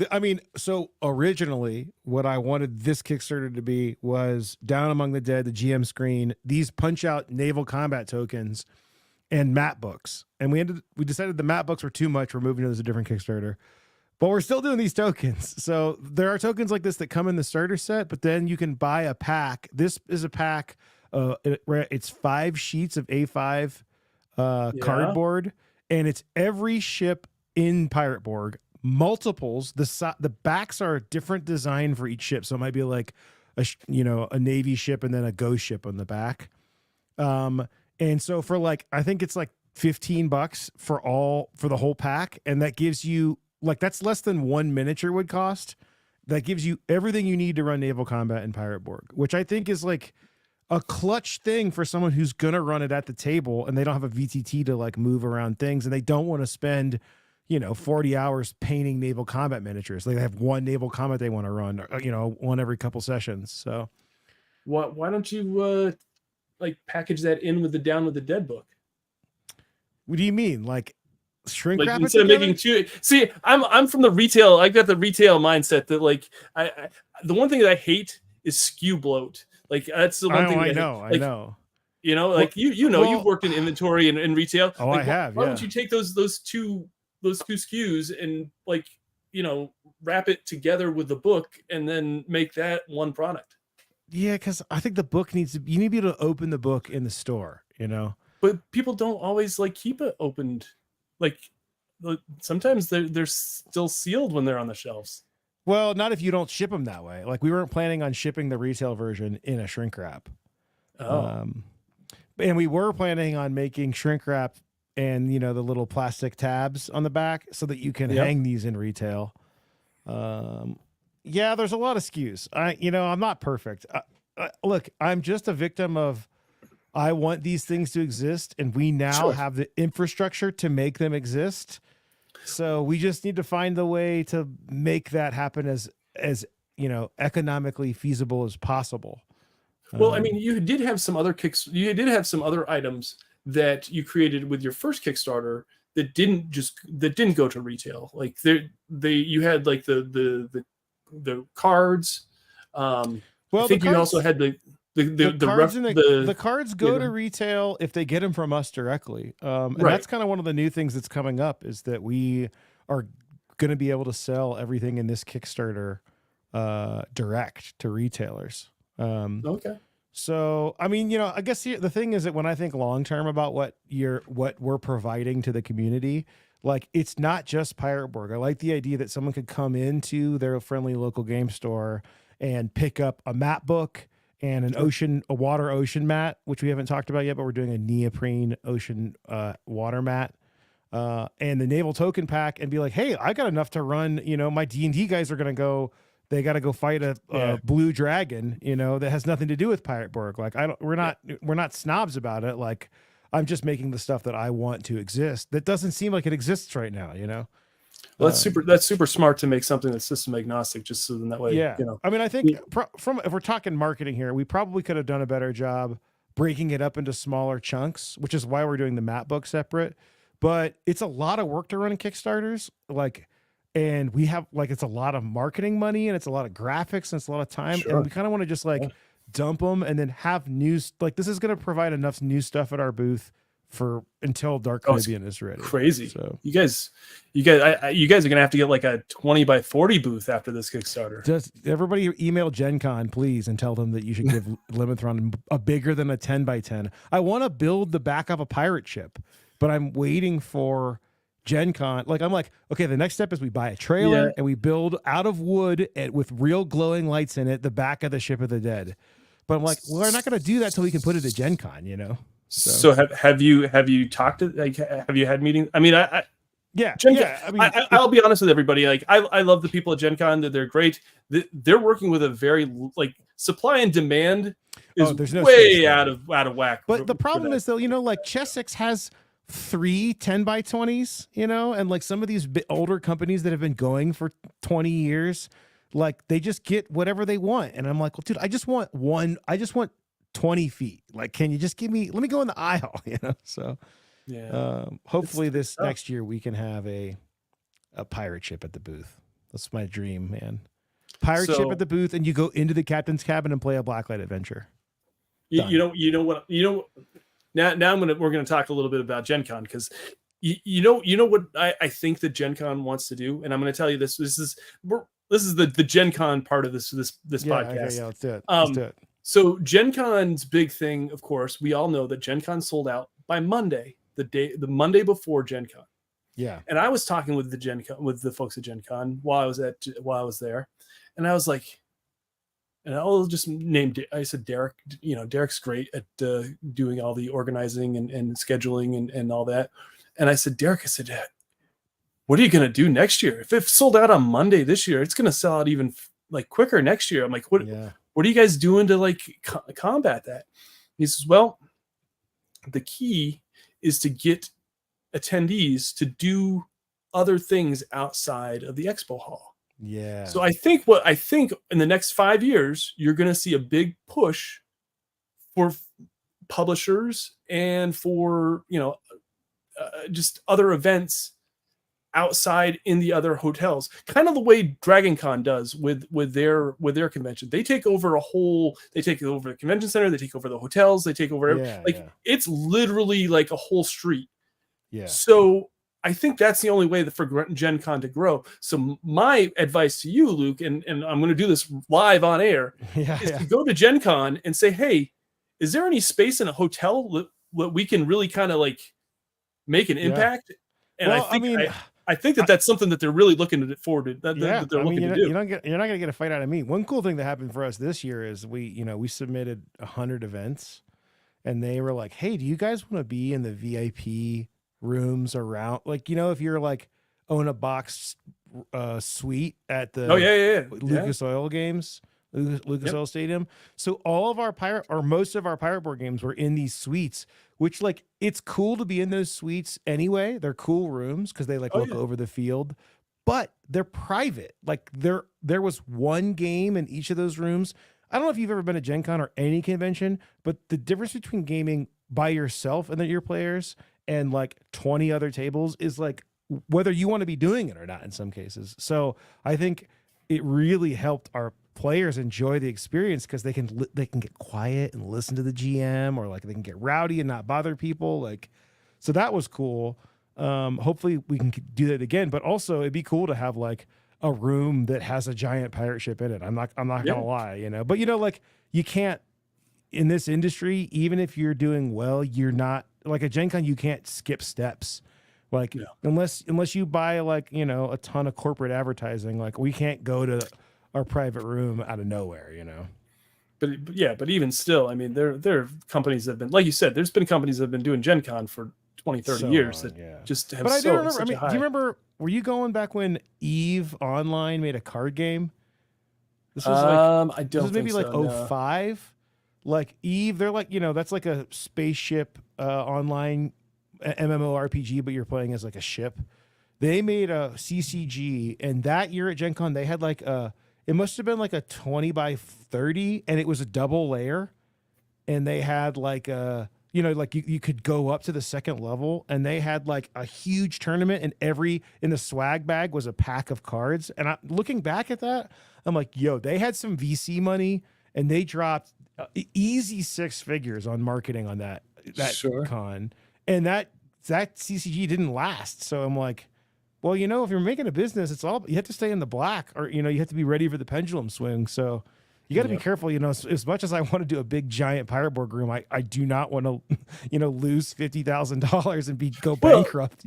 so originally what I wanted this Kickstarter to be was Down Among the Dead, the GM screen, these punch out naval combat tokens and map books. And we decided the map books were too much. We're moving to a different Kickstarter, but we're still doing these tokens. So there are tokens like this that come in the starter set, but then you can buy a pack. This is a pack. It's 5 sheets of A5 cardboard, and it's every ship in Pirate Borg, multiples. The backs are a different design for each ship. So it might be like a Navy ship and then a ghost ship on the back. And so for I think it's like $15 for the whole pack. And that gives you that's less than 1 miniature would cost. That gives you everything you need to run naval combat in Pirate Borg, which I think is like a clutch thing for someone who's going to run it at the table and they don't have a VTT to move around things and they don't want to spend, 40 hours painting naval combat miniatures. They have one naval combat they want to run, one every couple sessions. So why don't you package that in with the Down with the Dead book? What do you mean? Shrink wrap instead of making two. See, I'm from the retail. I got the retail mindset that I the one thing that I hate is SKU bloat. That's the one thing I know. You've worked in inventory and retail. Oh, I have. Why don't you take those two SKUs and wrap it together with the book and then make that one product? Yeah, because I think the book you need to be able to open the book in the store, But people don't always keep it opened. Sometimes they're still sealed when they're on the shelves. Well, not if you don't ship them that way. We weren't planning on shipping the retail version in a shrink wrap. And we were planning on making shrink wrap and, the little plastic tabs on the back so that you can hang these in retail. Yeah, there's a lot of SKUs. I'm not perfect. Look, I'm just a victim of, I want these things to exist, and we now have the infrastructure to make them exist. So we just need to find the way to make that happen as economically feasible as possible. Well, you did have some other items that you created with your first Kickstarter that didn't go to retail. You had the cards. I think you also had the cards go to retail if they get them from us directly. And that's kind of one of the new things that's coming up is that we are going to be able to sell everything in this Kickstarter direct to retailers. Okay. So, I guess the thing is that when I think long-term about what we're providing to the community, it's not just Pirate Borg. I like the idea that someone could come into their friendly local game store and pick up a map book and a water ocean mat, which we haven't talked about yet, but we're doing a neoprene ocean water mat, and the naval token pack, and be like, hey, I got enough to run. My D&D guys are going to go. They got to go fight a blue dragon. That has nothing to do with Pirate Borg. We're not snobs about it. I'm just making the stuff that I want to exist. That doesn't seem like it exists right now. Well, that's super smart to make something that's system agnostic, just so then that way, Yeah. you know. I mean, I think if we're talking marketing here, we probably could have done a better job breaking it up into smaller chunks, which is why we're doing the map book separate. But it's a lot of work to run Kickstarters. And we have it's a lot of marketing money and it's a lot of graphics and it's a lot of time. Sure. And we kind of want to just dump them and then have news. This is going to provide enough new stuff at our booth until Dark Caribbean is ready. Crazy. So you guys are gonna have to get like a 20 by 40 booth after this Kickstarter. Just everybody email Gen Con, please, and tell them that you should give Limithron a bigger than a 10 by 10. I want to build the back of a pirate ship, but I'm waiting for Gen Con. I'm like, okay, the next step is we buy a trailer and we build out of wood with real glowing lights in it the back of the Ship of the Dead. But I'm like, well, we're not going to do that till we can put it at Gen Con, you know? So have you talked to have you had meetings? I mean, I mean, I'll be honest with everybody. I love the people at Gen Con. They're great. They're working with a very supply and demand is way out of whack. But the problem is though, Chessex has 3 10 by 20s, and some of these older companies that have been going for 20 years, they just get whatever they want. And I'm like, well, dude, I just want 20 feet. Can you just let me go in the aisle, So hopefully this next year we can have a pirate ship at the booth. That's my dream, man. Pirate ship at the booth, and you go into the captain's cabin and play a blacklight adventure. You know what now we're gonna talk a little bit about Gen Con, because you know what I think that Gen Con wants to do, and I'm gonna tell you this is the Gen Con part of this podcast. Yeah, let's do it. Let's do it. So Gen Con's big thing, of course, we all know that Gen Con sold out by Monday, the Monday before Gen Con. Yeah. And I was talking with the folks at Gen Con while I was there, and I was like, and I'll just name. I said Derek. Derek's great at doing all the organizing and scheduling and all that. And I said, Derek, what are you gonna do next year? If it sold out on Monday this year, it's gonna sell out even quicker next year. I'm like, what? Yeah. What are you guys doing to combat that? He says, well, the key is to get attendees to do other things outside of the expo hall. Yeah. So I think in the next 5 years, you're going to see a big push for publishers and for, just other events outside in the other hotels, kind of the way Dragon Con does with their convention. They take over the convention center, they take over the hotels, they take over it's literally like a whole street. Yeah. So I think that's the only way for Gen Con to grow. So my advice to you, Luke, and I'm going to do this live on air, is to go to Gen Con and say, hey, is there any space in a hotel that we can really kind of make an impact? And I think that that's something that they're really looking forward to. That they're looking to do. You're not going to get a fight out of me. One cool thing that happened for us this year is we submitted 100 events, and they were like, "Hey, do you guys want to be in the VIP rooms around? If you're own a box suite at the Lucas Oil games." Lucas Oil Stadium. So all of our most of our Pirate Borg games were in these suites, which it's cool to be in those suites anyway. They're cool rooms because they look over the field, but they're private. There was one game in each of those rooms. I don't know if you've ever been to Gen Con or any convention, but the difference between gaming by yourself and your players and 20 other tables is whether you want to be doing it or not in some cases. So I think it really helped our players enjoy the experience because they can get quiet and listen to the GM, or they can get rowdy and not bother people. So that was cool. Hopefully we can do that again, but also it'd be cool to have a room that has a giant pirate ship in it. I'm not gonna lie, but you can't in this industry, even if you're doing well, you're not a Gen Con, you can't skip steps. Unless you buy a ton of corporate advertising, we can't go to our private room out of nowhere, But even still, I mean, there are companies that have been, like you said, there's been companies that have been doing Gen Con for 20, 30 years that just have. But I do remember. Do you remember? Were you going back when EVE Online made a card game? This was I don't. This was maybe so, 05. EVE, they're that's a spaceship online MMORPG, but you're playing as a ship. They made a CCG, and that year at Gen Con, they had like it must have been like a 20 by 30, and it was a double layer. And they had like like you could go up to the second level, and they had like a huge tournament, and in the swag bag was a pack of cards. And looking back at that, I'm like, yo, they had some VC money, and they dropped easy 6 figures on marketing on that Sure. con, and that CCG didn't last. So I'm like, well, if you're making a business, you have to stay in the black, or you have to be ready for the pendulum swing. So you got to be careful. As much as I want to do a big giant Pirate Borg room, I do not want to lose $50,000 and go bankrupt.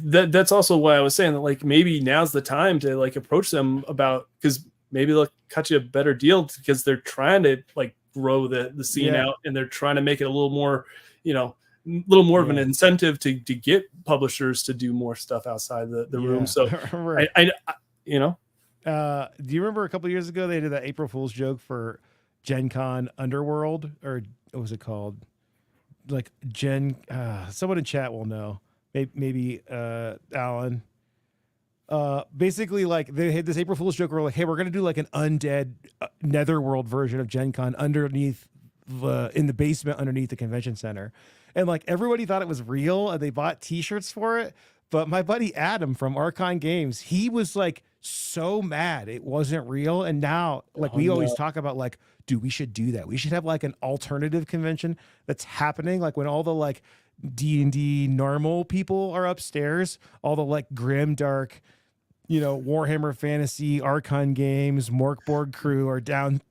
That's also why I was saying that, like, maybe now's the time to like approach them about, because maybe they'll cut you a better deal, because they're trying to like grow the scene out, and they're trying to make it a little more, of an incentive to get publishers to do more stuff outside the room. So right. I do you remember a couple of years ago they did that April Fool's joke for Gen Con Underworld, or what was it called? Like someone in chat will know. Maybe Alan. Basically, like, they had this April Fool's joke where like, hey, we're gonna do like an undead Netherworld version of Gen Con underneath in the basement underneath the convention center, and like everybody thought it was real, and they bought T-shirts for it. But my buddy Adam from Archon Games, he was like so mad it wasn't real, and now like we always talk about like, dude, we should do that. We should have like an alternative convention that's happening, like when all the like D&D normal people are upstairs, all the like grim dark, Warhammer Fantasy, Archon Games, Morkborg crew are down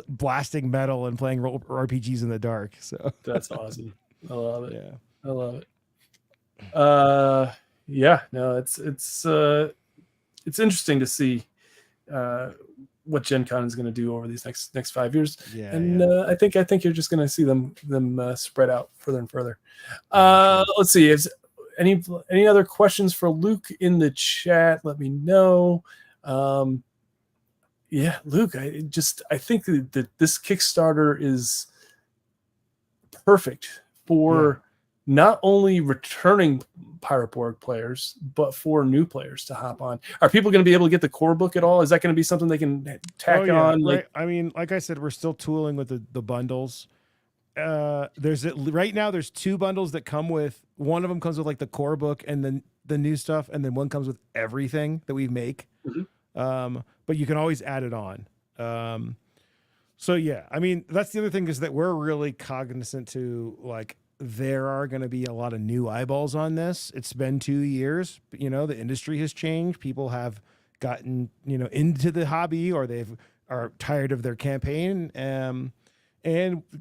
blasting metal and playing RPGs in the dark. So that's awesome. I love it. Yeah, I love it. Yeah, no, it's interesting to see what Gen Con is going to do over these next 5 years. Yeah, and I think you're just going to see them spread out further and further. Let's see. Is any other questions for Luke in the chat? Let me know. Yeah, Luke, I think that this Kickstarter is perfect for not only returning Pirate Borg players, but for new players to hop on. Are people going to be able to get the core book at all? Is that going to be something they can tack on? Right. I mean, like I said, we're still tooling with the bundles. Right now there's 2 bundles that come with, one of them comes with like the core book and then the new stuff, and then one comes with everything that we make. Mm-hmm. But you can always add it on. So yeah, I mean, that's the other thing, is that we're really cognizant to like, there are going to be a lot of new eyeballs on this. It's been 2 years, the industry has changed. People have gotten, into the hobby, or are tired of their campaign. And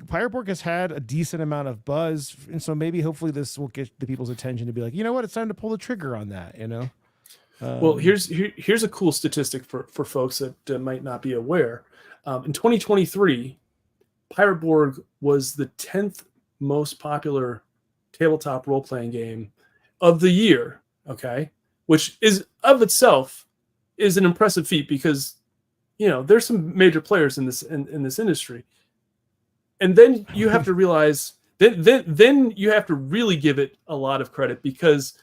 Pirate Borg has had a decent amount of buzz. And so maybe hopefully this will get the people's attention to be like, you know what, it's time to pull the trigger on that, Well, here's a cool statistic for folks that might not be aware. In 2023, Pirate Borg was the 10th most popular tabletop role-playing game of the year, okay, which is of itself is an impressive feat, because there's some major players in this industry. And then you have to realize then you have to really give it a lot of credit, because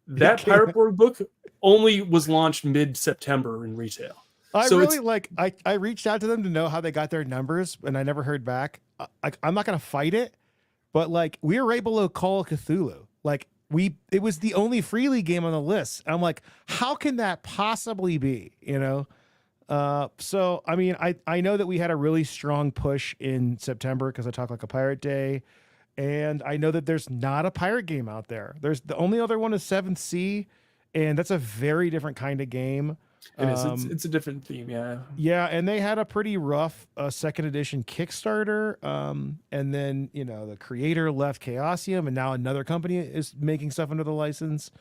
that Pirate Borg book only was launched mid-September in retail. I reached out to them to know how they got their numbers, and I never heard back. I'm not going to fight it, but like, we were right below Call of Cthulhu. Like, it was the only Free League game on the list. I'm like, how can that possibly be? So I mean, I know that we had a really strong push in September because I Talk Like a Pirate Day, and I know that there's not a pirate game out there. There's the only other one is 7th Sea, and that's a very different kind of game. It is. It's a different theme, yeah. Yeah, and they had a pretty rough 2nd edition Kickstarter, and then the creator left Chaosium, and now another company is making stuff under the license.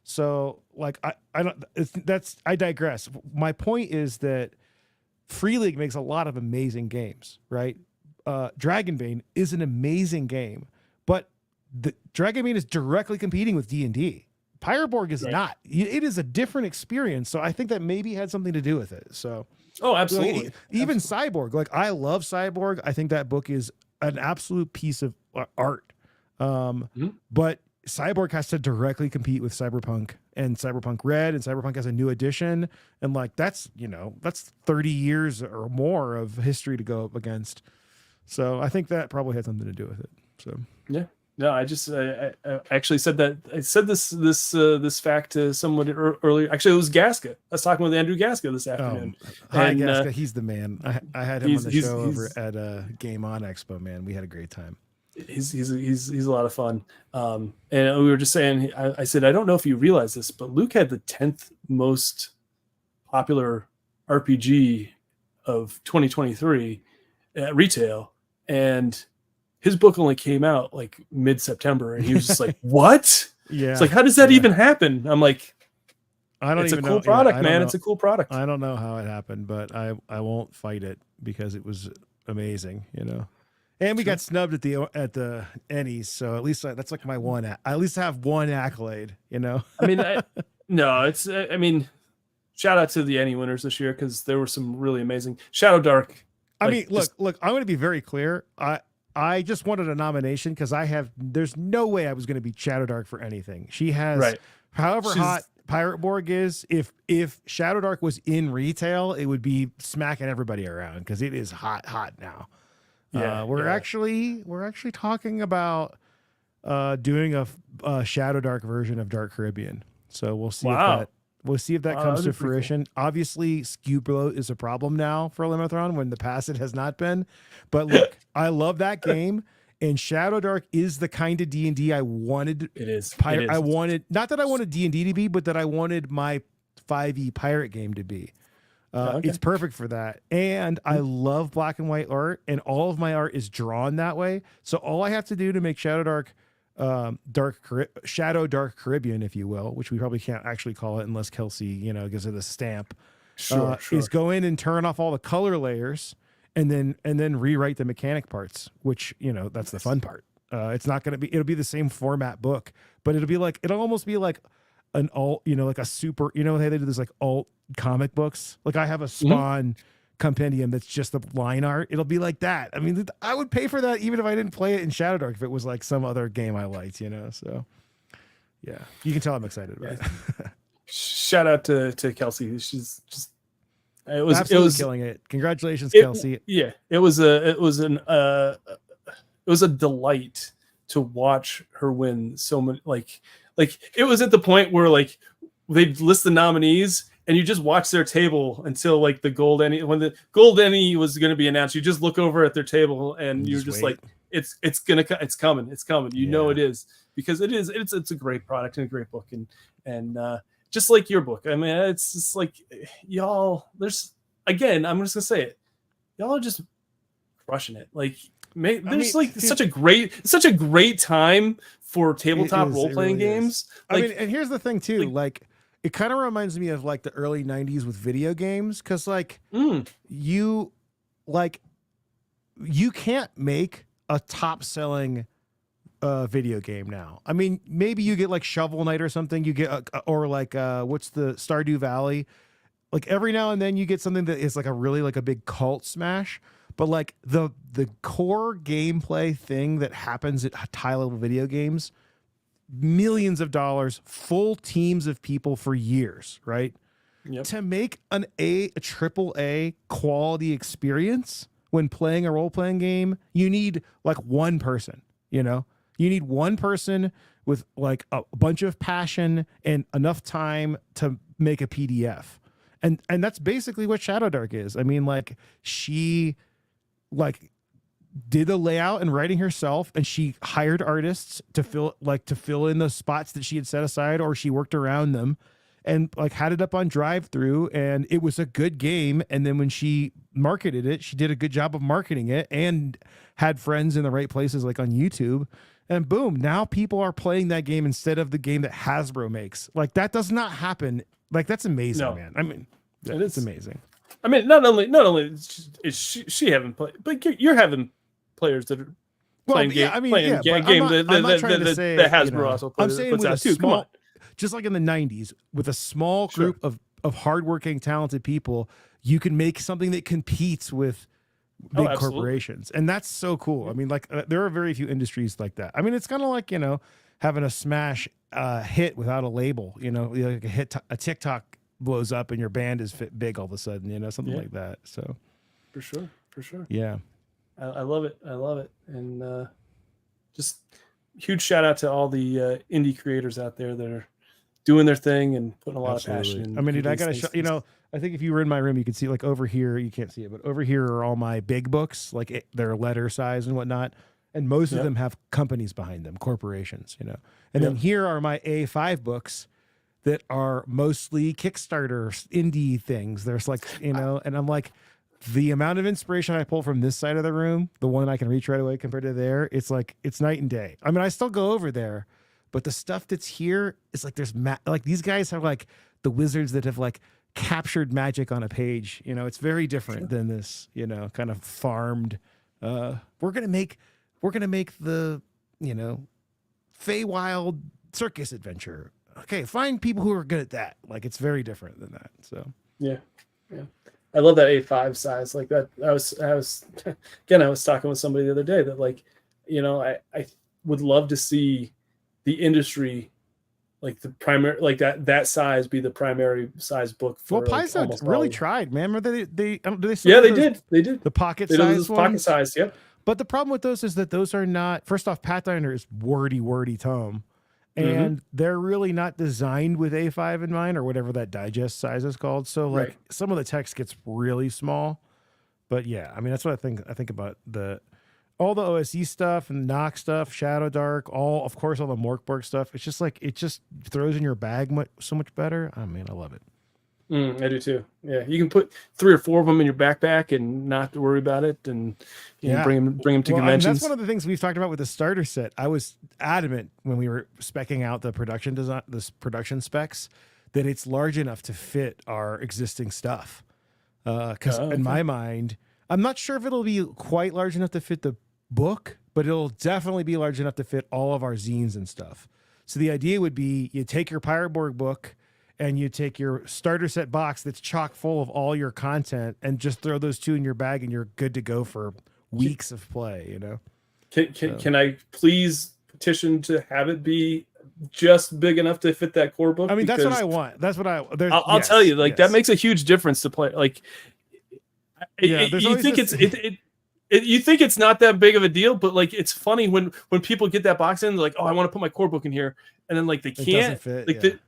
So like I digress. My point is that Free League makes a lot of amazing games, right? Dragonbane is an amazing game, but the Dragonbane is directly competing with D&D. Pirate Borg is not. It is a different experience. So I think that maybe had something to do with it. So absolutely. Even Cyborg, like, I love Cyborg. I think that book is an absolute piece of art. But Cyborg has to directly compete with Cyberpunk and Cyberpunk Red, and Cyberpunk has a new edition, and like that's 30 years or more of history to go up against. So I think that probably had something to do with it. So yeah. No, I actually said that. I said this fact to someone earlier. Actually, it was Gasca. I was talking with Andrew Gasca this afternoon. Hi, Gasca. He's the man. I had him on the show over at Game On Expo. Man, we had a great time. He's a lot of fun. And we were just saying. I said I don't know if you realize this, but Luke had the 10th most popular RPG of 2023 at retail, and his book only came out like mid-September, and he was just like, "What?" Yeah, it's like, how does that even happen? I'm like, it's a cool product, man. It's a cool product. I don't know how it happened, but I won't fight it because it was amazing, And we got snubbed at the Ennies, so at least that's like my one. I at least have one accolade, I mean, shout out to the Ennie winners this year because there were some really amazing. Shadow Dark. Look. I'm going to be very clear. I just wanted a nomination because there's no way I was going to beat Shadow Dark for anything. She has, however hot Pirate Borg is, if Shadow Dark was in retail, it would be smacking everybody around because it is hot now. Yeah, we're actually talking about doing a Shadow Dark version of Dark Caribbean. So we'll see if that comes to fruition. Cool. Obviously, SKU bloat is a problem now for Limithron when the past it has not been. But look, I love that game, and Shadow Dark is the kind of D&D I wanted. It is. I wanted, not that I wanted D&D to be, but that I wanted my 5e pirate game to be. It's perfect for that. And I love black and white art, and all of my art is drawn that way. So all I have to do to make Shadow Dark Shadow Dark Caribbean, if you will, which we probably can't actually call it unless Kelsey, gives it a stamp. Sure. Is go in and turn off all the color layers and then rewrite the mechanic parts, which, that's the fun part. It's not going to be, it'll be the same format book, but it'll almost be like an alt, like a super, they do this like alt comic books. Like I have a Spawn compendium that's just the line art. It'll be like that. I mean, I would pay for that even if I didn't play it in Shadow Dark, if it was like some other game I liked, so yeah, you can tell I'm excited about it. Shout out to Kelsey. She's just it was killing it. Congratulations, Kelsey. Yeah, it was a delight to watch her win so many. Like it was at the point where like they'd list the nominees and you just watch their table until like the gold Ennie, when the gold Ennie was going to be announced. You just look over at their table and you're just wait. Like, it's coming. You know it is, because it's a great product and a great book, and just like your book. I mean, it's just like y'all. I'm just gonna say it. Y'all are just crushing it. Like, such a great time for tabletop role playing games. Like, and here's the thing too. Like it kind of reminds me of like the early 90s with video games, because you can't make a top selling video game now. I mean, maybe you get like Shovel Knight or something. You get what's the Stardew Valley? Like every now and then you get something that is like a really like a big cult smash. But like the core gameplay thing that happens at high level video games, millions of dollars, full teams of people for years, right? Yep. To make a triple A quality experience when playing a role playing game, you need like one person. You need one person with like a bunch of passion and enough time to make a PDF, and that's basically what Shadow Dark is. I mean, like she did the layout and writing herself, and she hired artists to fill in the spots that she had set aside, or she worked around them, and like had it up on drive-through, and it was a good game. And then when she marketed it, she did a good job of marketing it and had friends in the right places, like on YouTube, and boom, now people are playing that game instead of the game that Hasbro makes. Like that does not happen. Like that's amazing, man. I mean, it's amazing. I mean, not only is she having play, but you're having players that are playing game. I mean, game that Hasbro also puts out too. Come on, just like in the 90s, with a small group of hardworking, talented people, you can make something that competes with big corporations, and that's so cool. I mean, like there are very few industries like that. I mean, it's kind of like having a smash hit without a label. You know, like a TikTok blows up and your band is big all of a sudden. You know, something like that. So for sure. Yeah, I love it. And just huge shout out to all the indie creators out there that are doing their thing and putting a lot of passion in. I mean, dude, I gotta show, you know, I think if you were in my room, you could see, like, over here, you can't see it, but over here are all my big books, like they're letter size and whatnot. And most of them have companies behind them, corporations, you know. And then here are my A5 books that are mostly Kickstarter indie things. There's like, you know, and I'm like, the amount of inspiration I pull from this side of the room, the one I can reach right away compared to there, it's like, it's night and day. I mean, I still go over there, but the stuff that's here is like, there's like these guys have like the wizards that have like captured magic on a page. You know, it's very different than this, you know, kind of farmed. We're gonna make the, you know, Feywild circus adventure. Okay, find people who are good at that. Like, it's very different than that. So yeah. I love that A5 size like that. I was again, I was talking with somebody the other day that, like, you know, I would love to see the industry, like the primary, like that size be the primary size book for. Well, like, Paizo really tried, man. Remember they do they still yeah, they those, did. They did the pocket they size ones? Pocket size, yep. But the problem with those is that those are not, first off, Pathfinder is wordy tome. And they're really not designed with A5 in mind, or whatever that digest size is called. So like some of the text gets really small. But yeah, I mean, that's what I think about all the OSE stuff and Nox stuff, Shadow Dark, of course all the Morkborg stuff. It's just like, it just throws in your bag so much better. I mean, I love it. I do too. Yeah, you can put 3 or 4 of them in your backpack and not to worry about it, and bring them to conventions. And that's one of the things we've talked about with the starter set. I was adamant when we were specking out the production design, this production specs, that it's large enough to fit our existing stuff. Because in my mind, I'm not sure if it'll be quite large enough to fit the book, but it'll definitely be large enough to fit all of our zines and stuff. So the idea would be, you take your Pirate Borg book and you take your starter set box that's chock full of all your content and just throw those 2 in your bag and you're good to go for weeks of play, you know? Can I please petition to have it be just big enough to fit that core book? I mean, that's what I want. That's what I'll tell you, like, that makes a huge difference to play. Like, you think you think it's not that big of a deal, but like, it's funny when people get that box in, they're like, oh, I want to put my core book in here, and then like they can't fit,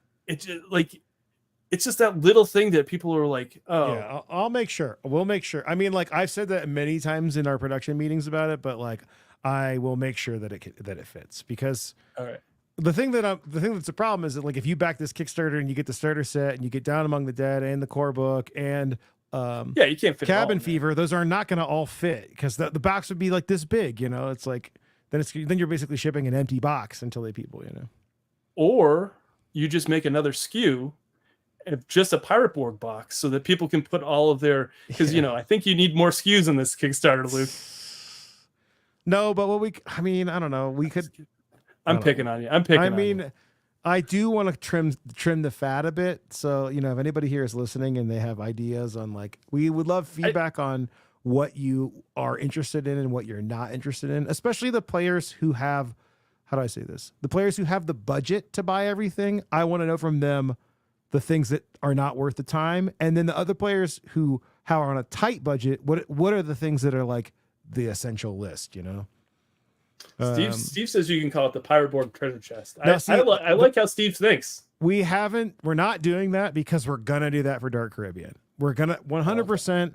like it's just that little thing that people are like, oh yeah, I'll make sure. We'll make sure. I mean, like, I've said that many times in our production meetings about it, but like, I will make sure that it fits, because the thing that's a problem is that, like, if you back this Kickstarter and you get the starter set and you get Down Among the Dead and the core book and you can't fit Cabin Fever, those are not going to all fit, because the box would be like this big, you know. It's like, then you're basically shipping an empty box until people, you know. Or you just make another SKU, just a Pirate Borg box, so that people can put all of their, because you know, I think you need more SKUs in this Kickstarter, Luke. No, but I mean, I don't know. We could. I'm picking on you. I mean, I do want to trim the fat a bit. So, you know, if anybody here is listening and they have ideas on, like, we would love feedback on what you are interested in and what you're not interested in, especially the players who have, how do I say this? The players who have the budget to buy everything. I want to know from them the things that are not worth the time. And then the other players who are on a tight budget, what are the things that are like the essential list, you know? Steve says you can call it the Pirate Borg treasure chest. I like how Steve thinks. We're not doing that, because we're going to do that for Dark Caribbean. We're going to 100%.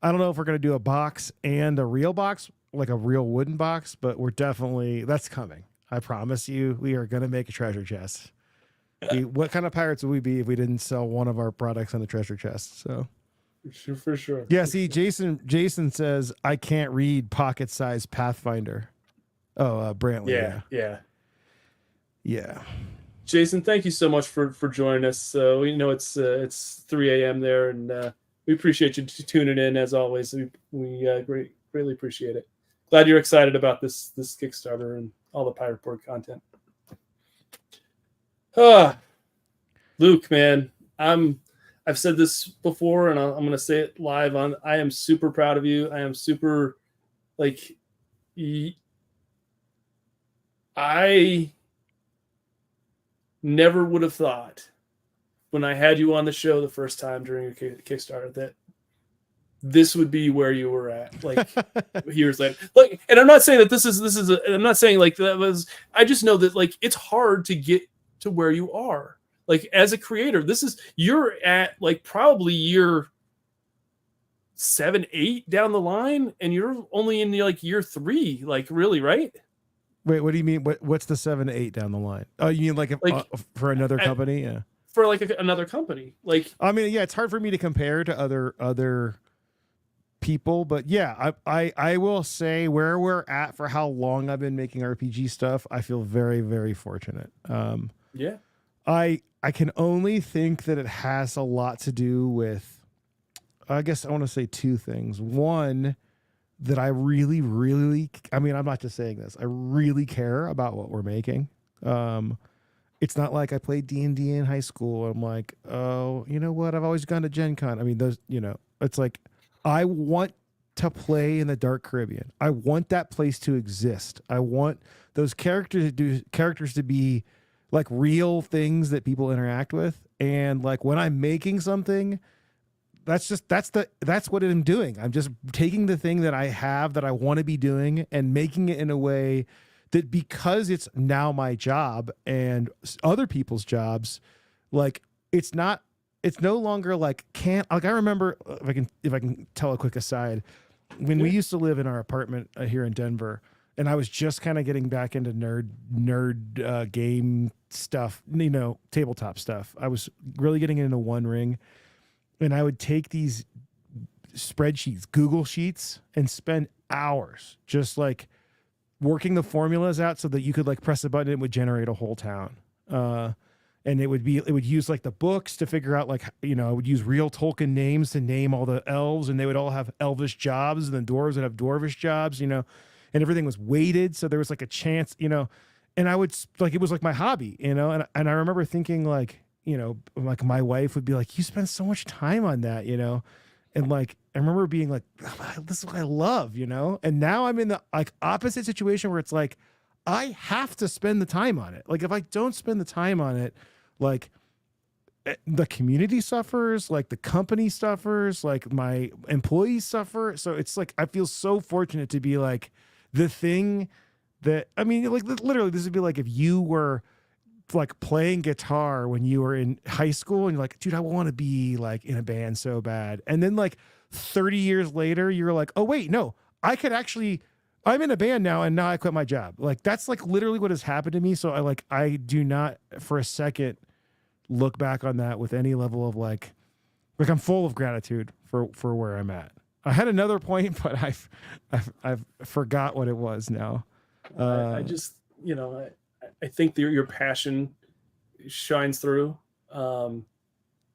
I don't know if we're going to do a box and a real box, like a real wooden box, but that's coming. I promise you, we are going to make a treasure chest. What kind of pirates would we be if we didn't sell one of our products on the treasure chest? So for sure. Yeah. See, Jason says, I can't read pocket size Pathfinder. Oh, Brantley. Yeah. Jason, thank you so much for joining us. We know it's 3 a.m. there, and we appreciate you tuning in as always. We greatly appreciate it. Glad you're excited about this Kickstarter and all the Pirate Borg content. Luke, man, I've said this before, and I'm going to say it live I am super proud of you. I am super, like, I never would have thought when I had you on the show the first time during your Kickstarter that this would be where you were at, like years later. Like, and I'm not saying that this is. I'm not saying like that was. I just know that like it's hard to get to where you are. Like as a creator, you're at like probably year 7, 8 down the line, and you're only in like year 3. Like really, right? Wait, what do you mean? What's the 7 to 8 down the line? Oh, you mean like, for another company? Yeah. For like another company, like I mean, yeah, it's hard for me to compare to other people, but yeah, I will say where we're at for how long I've been making RPG stuff, I feel very, very fortunate. Yeah, I can only think that it has a lot to do with, I guess I want to say 2 things. One, that I really, really, I mean, I'm not just saying this, I really care about what we're making. It's not like I played D&D in high school. I'm like, oh, you know what? I've always gone to Gen Con. I mean, those, it's like, I want to play in the Dark Caribbean. I want that place to exist. I want those characters to be like real things that people interact with. And like when I'm making something, that's what I'm doing. I'm just taking the thing that I have that I want to be doing and making it in a way that, because it's now my job and other people's jobs, like it's no longer like I remember, if I can tell a quick aside, when we used to live in our apartment here in Denver, and I was just kind of getting back into nerd game stuff, tabletop stuff. I was really getting into One Ring, and I would take these spreadsheets, Google Sheets, and spend hours just like working the formulas out so that you could like press a button, it would generate a whole town. And it would use like the books to figure out like, I would use real Tolkien names to name all the elves, and they would all have elvish jobs, and then dwarves would have dwarvish jobs, and everything was weighted. So there was like a chance, and I would like, it was like my hobby, and I remember thinking like, like my wife would be like, you spend so much time on that, and like, I remember being like, this is what I love, and now I'm in the like opposite situation where it's like, I have to spend the time on it. Like if I don't spend the time on it, like the community suffers, like the company suffers, like my employees suffer. So it's like, I feel so fortunate to be like the thing that, I mean, like literally this would be like if you were like playing guitar when you were in high school and you're like, dude, I want to be like in a band so bad. And then like 30 years later, you're like, oh wait, no, I'm in a band now, and now I quit my job. Like that's like literally what has happened to me. So I do not for a second look back on that with any level of like I'm full of gratitude for where I'm at. I had another point, but I've forgot what it was now. I just, I think that your passion shines through.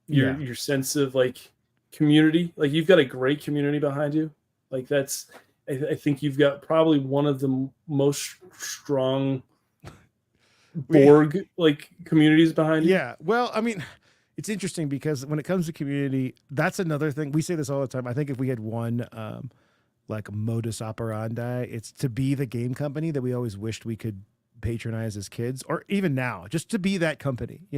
Your sense of like community, like you've got a great community behind you. Like that's, I think you've got probably one of the most strong Borg like communities behind you. Yeah. Well, I mean, it's interesting because when it comes to community, that's another thing. We say this all the time. I think if we had one like modus operandi, it's to be the game company that we always wished we could patronize as kids, or even now, just to be that company,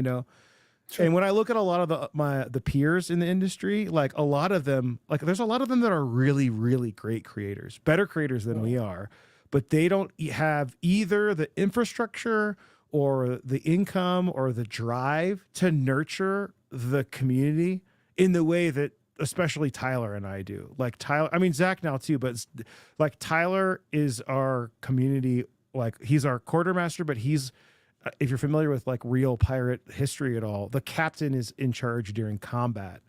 Sure. And when I look at a lot of the peers in the industry, like a lot of them, like there's a lot of them that are really, really great creators, better creators than we are, but they don't have either the infrastructure or the income or the drive to nurture the community in the way that especially Tyler and I do. Like Tyler, I mean, Zach now too, but like Tyler is our community. Like he's our quartermaster, but he's, if you're familiar with like real pirate history at all, the captain is in charge during combat,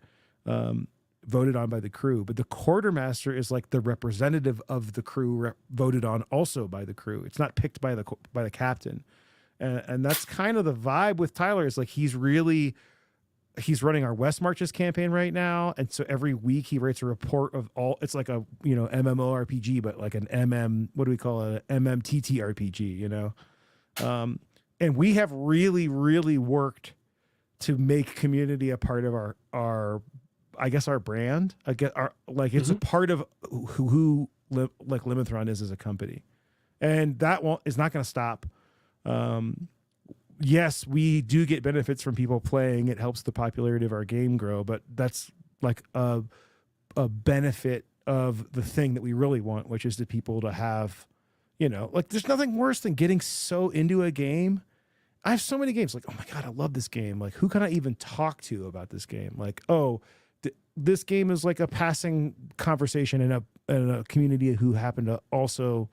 voted on by the crew, but the quartermaster is like the representative of the crew, voted on also by the crew. It's not picked by the captain. And that's kind of the vibe with Tyler, is like, he's running our West Marches campaign right now. And so every week he writes a report of all, it's like a, MMORPG, but like an what do we call it? An MMTTRPG, and we have really, really worked to make community a part of our I guess our brand. It's a part of who Limithron is as a company, and that is not going to stop. yes, we do get benefits from people playing. It helps the popularity of our game grow, but that's like a benefit of the thing that we really want, which is the people to have, like there's nothing worse than getting so into a game. I have so many games like, oh my God, I love this game. Like, who can I even talk to about this game? Like, oh, this game is like a passing conversation in a community who happen to also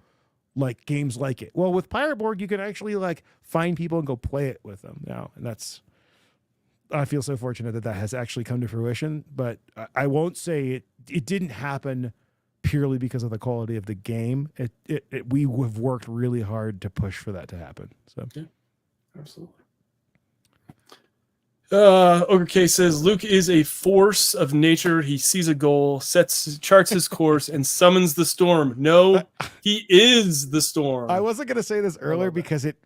like games like it. Well, with Pirate Borg, you can actually like find people and go play it with them now. And I feel so fortunate that has actually come to fruition, but I won't say it didn't happen purely because of the quality of the game. We have worked really hard to push for that to happen. So yeah, absolutely. Ogre K says Luke is a force of nature. He sees a goal, charts his course, and summons the storm. No, he is the storm. I wasn't going to say this earlier because it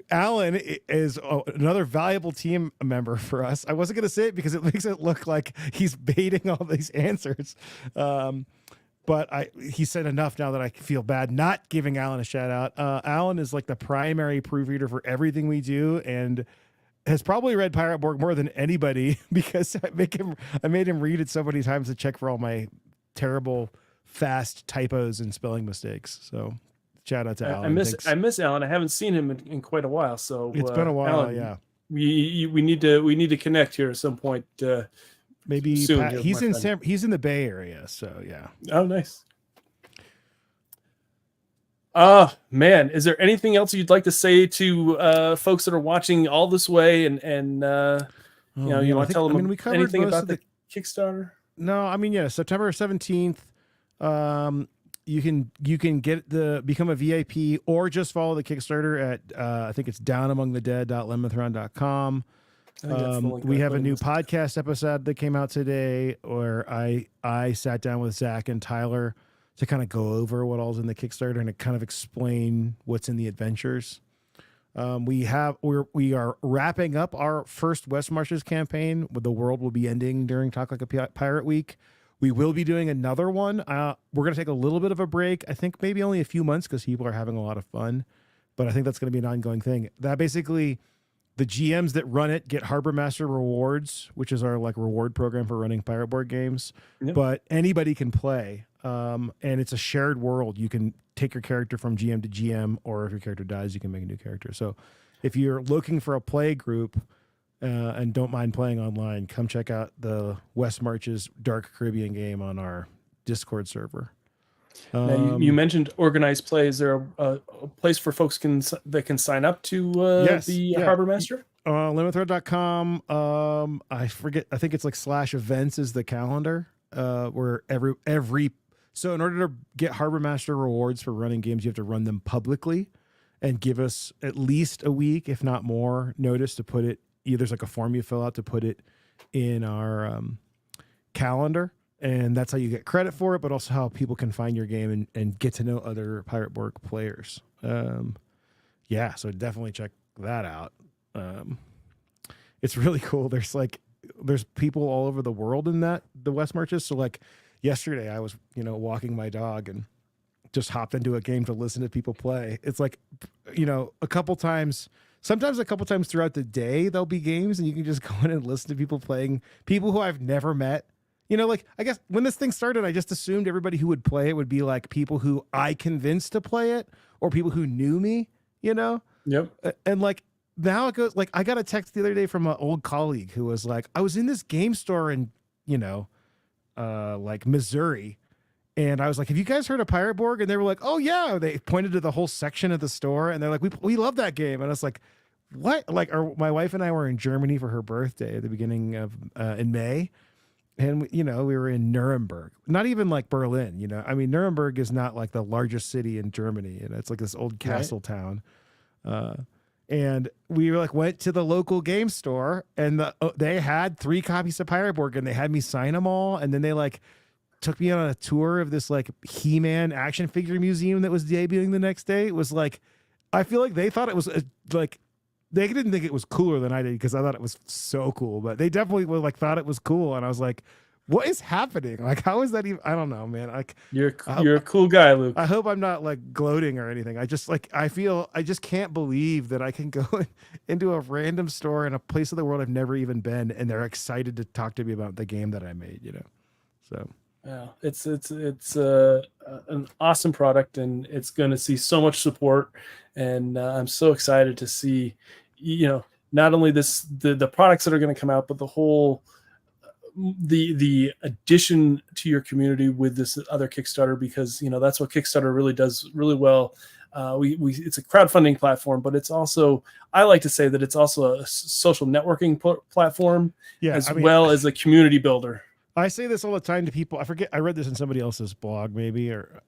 Alan is another valuable team member for us. I wasn't going to say it because it makes it look like he's baiting all these answers. But he said enough now that I feel bad not giving Alan a shout out. Alan is like the primary proofreader for everything we do and has probably read Pirate Borg more than anybody because I made him read it so many times to check for all my terrible fast typos and spelling mistakes. So shout out to Alan. I miss Alan. I haven't seen him in quite a while. So it's been a while. Alan, yeah, we need to connect here at some point. Maybe soon, he's in the Bay Area. So yeah. Oh, nice. Man, is there anything else you'd like to say to folks that are watching all this way and you want to tell them anything about the Kickstarter? No, I mean, yeah, September 17th. You can become a VIP or just follow the Kickstarter at I think it's downamongthedead.limithron.com. We have a new podcast episode that came out today where I sat down with Zach and Tyler to kind of go over what all's in the Kickstarter and to kind of explain what's in the adventures. We are wrapping up our first West Marches campaign. The world will be ending during Talk Like a Pirate Week. We will be doing another one. We're going to take a little bit of a break. I think maybe only a few months because people are having a lot of fun. But I think that's going to be an ongoing thing. That basically, the GMs that run it get Harbor Master rewards, which is our like reward program for running Pirate Board games. Yep. But anybody can play. And it's a shared world. You can take your character from GM to GM, or if your character dies, you can make a new character. So if you're looking for a play group and don't mind playing online, come check out the West Marches Dark Caribbean game on our Discord server. Now you mentioned organized play. Is there a place for folks that can sign up to Harbor Master? Limithron.com. I forget. I think it's like /events is the calendar where every so in order to get Harbor Master rewards for running games, you have to run them publicly and give us at least a week, if not more, notice to put it. There's like a form you fill out to put it in our calendar. And that's how you get credit for it, but also how people can find your game and get to know other Pirate Borg players. So definitely check that out. It's really cool. There's people all over the world in the West Marches. So like yesterday I was, walking my dog and just hopped into a game to listen to people play. It's like, sometimes a couple times throughout the day, there'll be games and you can just go in and listen to people playing, people who I've never met. I guess when this thing started, I just assumed everybody who would play it would be like people who I convinced to play it or people who knew me, Yep. And like now it goes like I got a text the other day from an old colleague who was like, I was in this game store in, like Missouri. And I was like, have you guys heard of Pirate Borg? And they were like, oh yeah. They pointed to the whole section of the store and they're like, we love that game. And I was like, what? Like my wife and I were in Germany for her birthday at the beginning of in May. And, we were in Nuremberg, not even like Berlin, I mean, Nuremberg is not like the largest city in Germany. It's like this old castle town. And we went to the local game store and they had 3 copies of Pirate Borg and they had me sign them all. And then they took me on a tour of this like He-Man action figure museum that was debuting the next day. It was like, I feel like they thought it was they didn't think it was cooler than I did because I thought it was so cool, but they definitely thought it was cool. And I was like, what is happening? Like, how is that even? I don't know, man. Like, You're a cool guy, Luke. I hope I'm not like gloating or anything. I just like I just can't believe that I can go into a random store in a place of the world I've never even been, and they're excited to talk to me about the game that I made. So Yeah, it's an awesome product, and it's going to see so much support, and I'm so excited to see, not only the products that are going to come out, but the whole the addition to your community with this other Kickstarter, because that's what Kickstarter really does really well. It's a crowdfunding platform, but it's also, I like to say that it's also a social networking platform, well as a community builder. I say this all the time to people. I forget, I read this in somebody else's blog maybe, or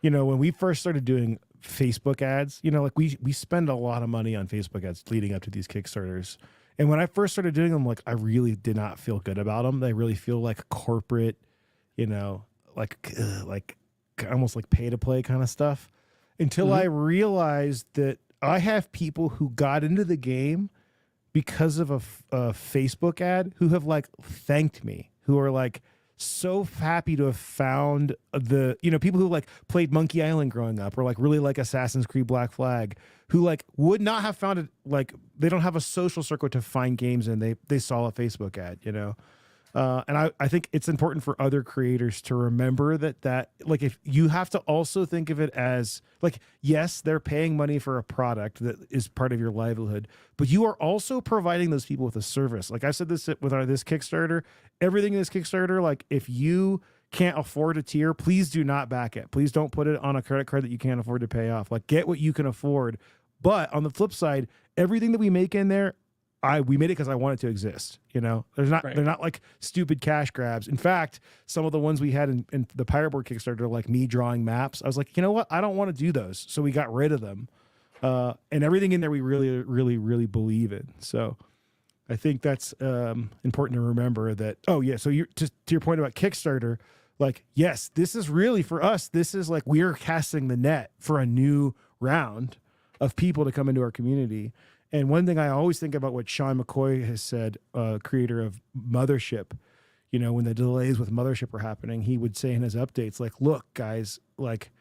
when we first started doing Facebook ads, like we spend a lot of money on Facebook ads leading up to these Kickstarters. And when I first started doing them, like I really did not feel good about them. They really feel like corporate, like almost like pay to play kind of stuff, until I realized that I have people who got into the game because of a Facebook ad who have like thanked me, who are like so happy to have found people who like played Monkey Island growing up, or like really like Assassin's Creed Black Flag, who like would not have found it. Like they don't have a social circle to find games, and they saw a Facebook ad, and I think it's important for other creators to remember that like, if you have to also think of it as like, yes, they're paying money for a product that is part of your livelihood, but you are also providing those people with a service. Like I said this with this Kickstarter, everything in this Kickstarter, like if you can't afford a tier, please do not back it. Please don't put it on a credit card that you can't afford to pay off. Like get what you can afford. But on the flip side, everything that we make in there, we made it because I want it to exist. They're not like stupid cash grabs. In fact, some of the ones we had in the Pirate Borg Kickstarter, like me drawing maps, I was like, you know what? I don't want to do those. So we got rid of them. And everything in there we really, really, really believe in. So I think that's important to remember that. Oh yeah. So to your point about Kickstarter, like, yes, this is really for us. This is like, we're casting the net for a new round of people to come into our community. And one thing I always think about what Sean McCoy has said, creator of Mothership, when the delays with Mothership were happening, he would say in his updates, like, look, guys, like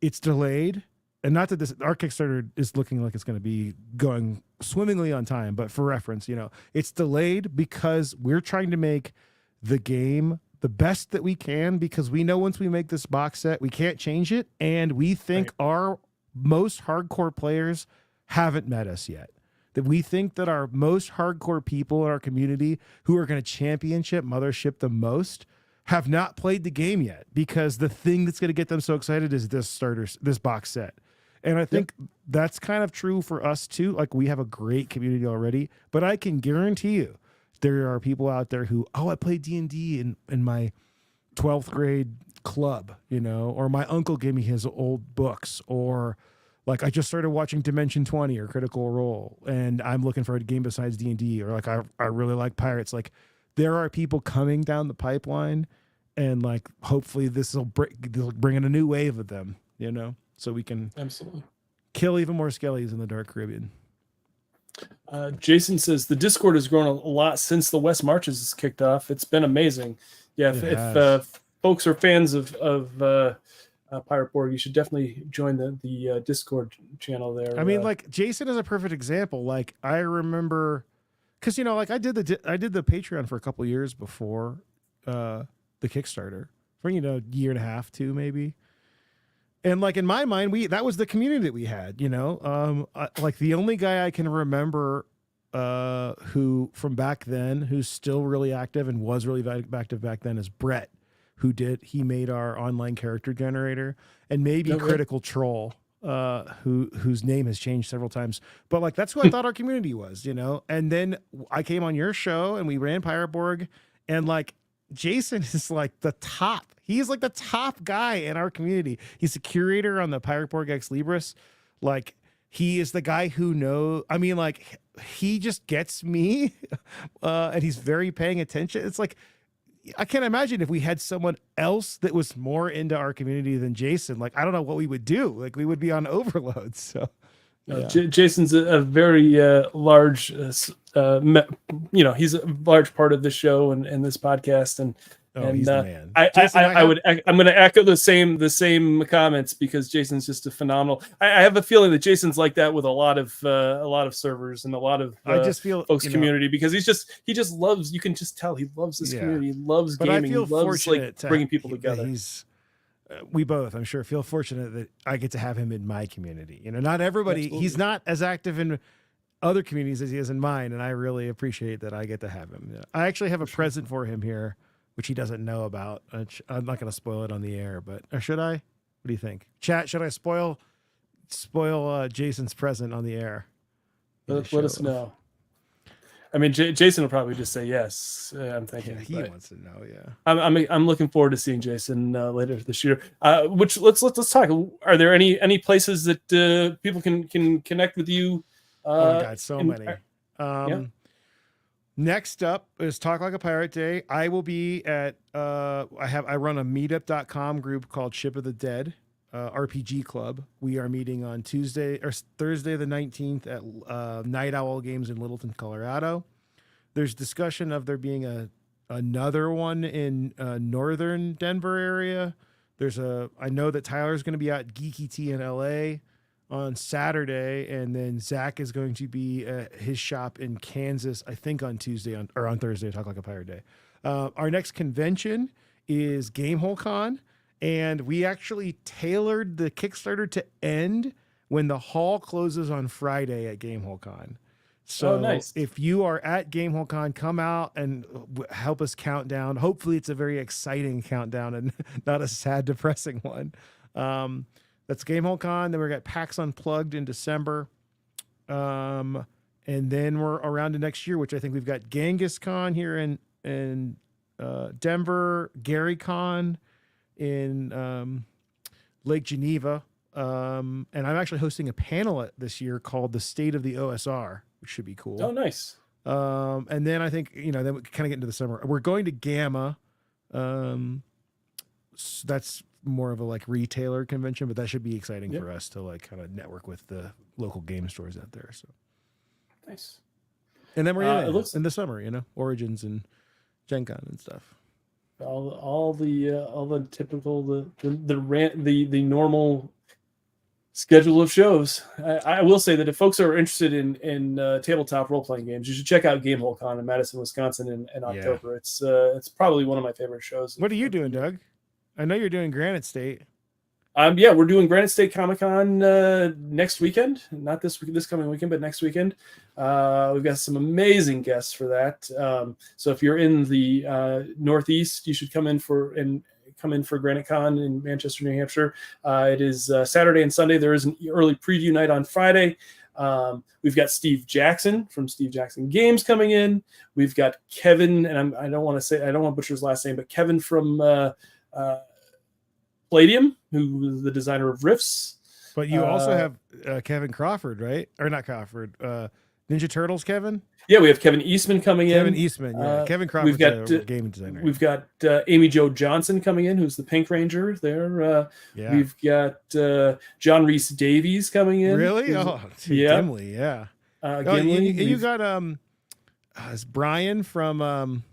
it's delayed. And not that our Kickstarter is looking like it's going to be going swimmingly on time, but for reference, it's delayed because we're trying to make the game the best that we can, because we know once we make this box set, we can't change it. And we think our most hardcore players haven't met us yet. That we think that our most hardcore people in our community who are going to championship Mothership the most have not played the game yet, because the thing that's going to get them so excited is this box set. And I think that's kind of true for us too. Like we have a great community already, but I can guarantee you there are people out there who, I played D&D in my 12th grade club, or my uncle gave me his old books, or like I just started watching Dimension 20 or Critical Role, and I'm looking for a game besides D&D, or like I really like Pirates. Like there are people coming down the pipeline, and like hopefully this will bring in a new wave of them, so we can absolutely kill even more skellies in the Dark Caribbean. Jason says the Discord has grown a lot since the West Marches has kicked off. It's been amazing. Yeah, if folks are fans of Pirate Borg, you should definitely join the Discord channel there. I mean, like Jason is a perfect example. Like I remember, because like I did the Patreon for a couple years before the Kickstarter for year and a half, 2 maybe. And like in my mind, that was the community that we had. Like the only guy I can remember who from back then who's still really active and was really active back then is Brett, he made our online character generator, and maybe Critical Troll, whose name has changed several times. But like that's who I thought our community was, And then I came on your show and we ran Pirate Borg, and like Jason is like the top. He's like the top guy in our community. He's the curator on the Pirate Borg Ex Libris. Like he is the guy who I mean, like he just gets me, and he's very paying attention. It's like, I can't imagine if we had someone else that was more into our community than Jason. Like, I don't know what we would do. Like we would be on overload. So yeah. Jason's a very large, he's a large part of the show and this podcast. And Oh, and he's the man. I'm going to echo the same comments because Jason's just a phenomenal. I have a feeling that Jason's like that with a lot of servers and a lot of I just feel folks community because he just loves. You can just tell he loves this community. He loves but gaming. I feel he loves fortunate like bringing people together. We both, I'm sure, feel fortunate that I get to have him in my community. Not everybody. Absolutely. He's not as active in other communities as he is in mine, and I really appreciate that I get to have him. I actually have a present for him here, which he doesn't know about. I'm not going to spoil it on the air, but or should I? What do you think, chat? Should I spoil Jason's present on the air? Let us know. I mean, Jason will probably just say yes. I'm thinking he wants to know. Yeah, I'm looking forward to seeing Jason later this year. Which let's talk. Are there any places that people can connect with you? Oh my God, so many. Next up is Talk Like a Pirate Day. I will be at I run a meetup.com group called Ship of the Dead RPG Club. We are meeting on Thursday the 19th at Night Owl Games in Littleton, Colorado. There's discussion of there being another one in northern Denver area. I know that Tyler's going to be at Geeky Tea in LA on Saturday, and then Zach is going to be at his shop in Kansas, I think on Thursday, Talk Like a Pirate Day. Our next convention is Gamehole Con, and we actually tailored the Kickstarter to end when the hall closes on Friday at Gamehole Con. So nice. If you are at Gamehole Con, come out and help us count down. Hopefully it's a very exciting countdown and not a sad, depressing one. That's Gamehole Con. Then we got PAX Unplugged in December. And then we're around to next year, which I think we've got Genghis Con here in Denver, Gary Con in Lake Geneva. And I'm actually hosting a panel this year called The State of the OSR, which should be cool. Oh, nice. And then I think, then we kind of get into the summer. We're going to Gamma. So that's more of a like retailer convention, but that should be exciting for us to like kind of network with the local game stores out there. So nice. And then we're in the summer, Origins and Gen Con and stuff. All the typical the normal schedule of shows. I will say that if folks are interested in tabletop role playing games, you should check out Gamehole Con in Madison, Wisconsin in October. It's probably one of my favorite shows. What are you doing, Doug? I know you're doing Granite State. We're doing Granite State Comic-Con next weekend. Not this coming weekend, but next weekend. We've got some amazing guests for that. So if you're in the Northeast, you should come in for Granite Con in Manchester, New Hampshire. It is Saturday and Sunday. There is an early preview night on Friday. We've got Steve Jackson from Steve Jackson Games coming in. We've got Kevin, and I don't want to butcher his last name, but Kevin from Palladium, who is the designer of Rifts. But you also have Kevin Crawford, right? Or not Crawford. Ninja Turtles, Kevin? Yeah, we have Kevin Eastman coming in. Kevin Eastman, yeah. Kevin Crawford's a game designer. We've got Amy Jo Johnson coming in, who's the Pink Ranger there. We've got John Rhys Davies coming in. Really? Gimli, yeah. Gimli. You got is Brian from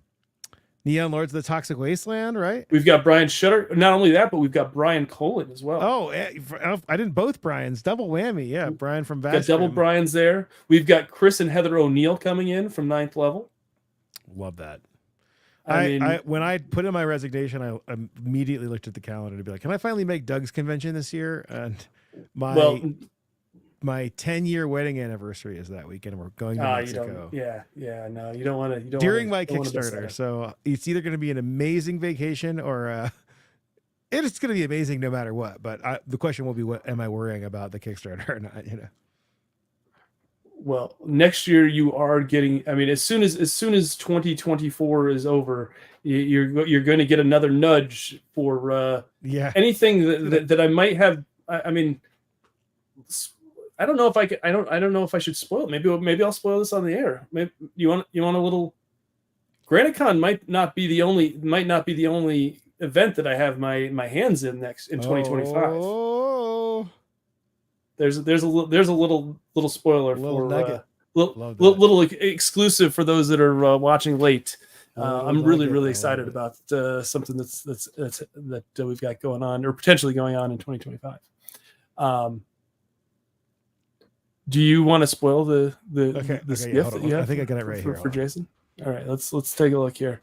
Neon Lords of the Toxic Wasteland, right? We've got Brian Shutter. Not only that, but we've got Brian Colin as well. Oh, I didn't both Brians. Double whammy. Yeah, Brian from Vast. Got double Brians there. We've got Chris and Heather O'Neill coming in from 9th Level. Love that. I when I put in my resignation, I immediately looked at the calendar to be like, can I finally make Doug's convention this year? And my 10-year wedding anniversary is that weekend. And we're going to Mexico. No, you don't want to. During my Kickstarter, so it's either going to be an amazing vacation or it's going to be amazing no matter what. But the question will be, what am I worrying about the Kickstarter or not? Well, next year you are getting. I mean, as soon as 2024 is over, you're going to get another nudge for anything that I might have. I mean. I don't know if I could, I don't know if I should spoil it. Maybe I'll spoil this on the air. Maybe you want a little. GraniteCon might not be the only event that I have my hands in next in 2025. Oh, there's a little spoiler little for nugget. little exclusive for those that are watching late. I'm really excited about something that we've got going on, or potentially going on in 2025. Do you want to spoil the skiff that you have? I think I got it right here for Jason. All right, let's take a look here.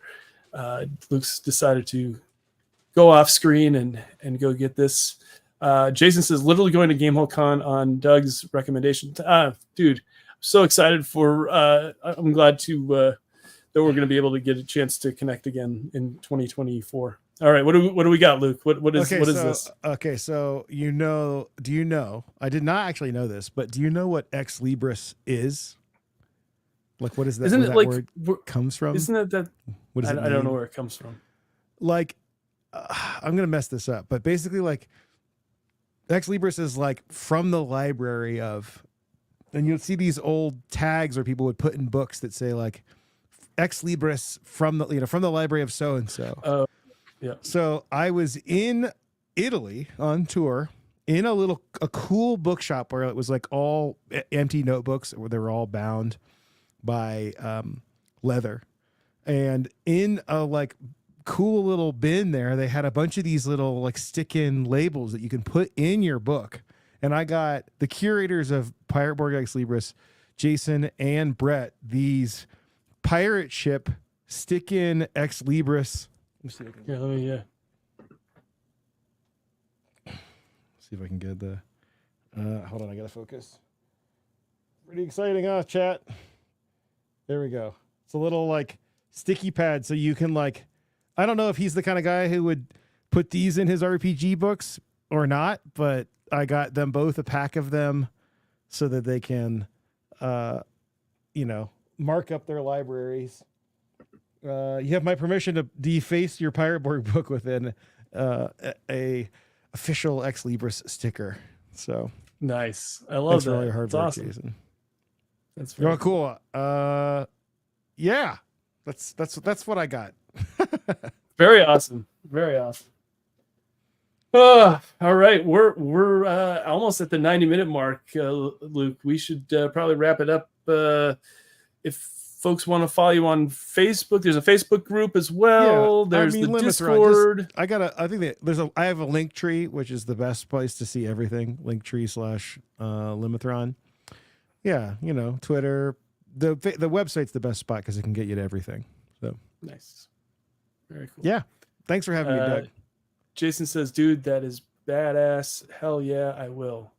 Luke's decided to go off screen and go get this. Jason says, literally going to Gamehole Con on Doug's recommendation. Dude, I'm so excited for. I'm glad to that we're going to be able to get a chance to connect again in 2024. All right, what do we got, Luke? What is this? Okay, so do you know? I did not actually know this, but do you know what Ex Libris is? Like, what is that? Isn't it that like word comes from? Isn't it that? What does it mean? I don't know where it comes from. Like, I'm gonna mess this up, but basically, like, Ex Libris is like from the library of, and you'll see these old tags where people would put in books that say like Ex Libris from the library of so and so. Yeah. So I was in Italy on tour in a cool bookshop where it was like all empty notebooks where they were all bound by leather, and in a like cool little bin there they had a bunch of these little like stick-in labels that you can put in your book. And I got the curators of Pirate Borg Ex Libris, Jason and Brett, these pirate ship stick-in Ex Libris. See if I can get the hold on, I gotta focus. Pretty exciting, chat? There we go. It's a little like sticky pad, so you can like, I don't know if he's the kind of guy who would put these in his RPG books or not, but I got them both, a pack of them, so that they can mark up their libraries. You have my permission to deface your Pirate Borg book within a official Ex Libris sticker. So nice. I love that. Really hard That's work, awesome. Jason. That's very cool. Yeah, that's what I got. Very awesome. Very awesome. All right, we're almost at the 90-minute mark, Luke. We should probably wrap it up. If folks want to follow you on Facebook, there's a Facebook group as well. Yeah, there's the Limithron, Discord. I have a link tree, which is the best place to see everything. Linktree/Limithron. Yeah, Twitter. The website's the best spot because it can get you to everything. So nice. Very cool. Yeah. Thanks for having me, Doug. Jason says, dude, that is badass. Hell yeah, I will.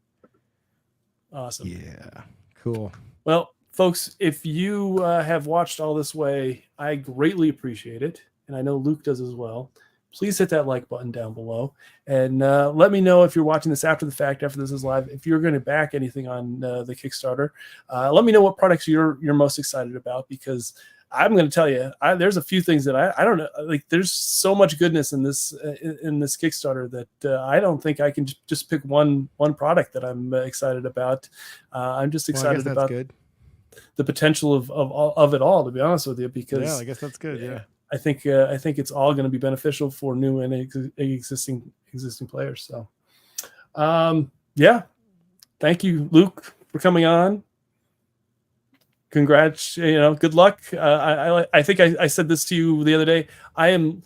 Awesome. Yeah. Cool. Well, folks, if you have watched all this way, I greatly appreciate it. And I know Luke does as well. Please hit that like button down below. And let me know if you're watching this after the fact, after this is live, if you're going to back anything on the Kickstarter. Let me know what products you're most excited about, because I'm going to tell you, there's a few things that I don't know. Like, there's so much goodness in this Kickstarter that I don't think I can just pick one product that I'm excited about. I'm just excited about the potential of it all, to be honest with you, because I guess that's good. Yeah. I think it's all going to be beneficial for new and existing players. So, yeah, thank you, Luke, for coming on. Congrats, good luck. I think I said this to you the other day. I'm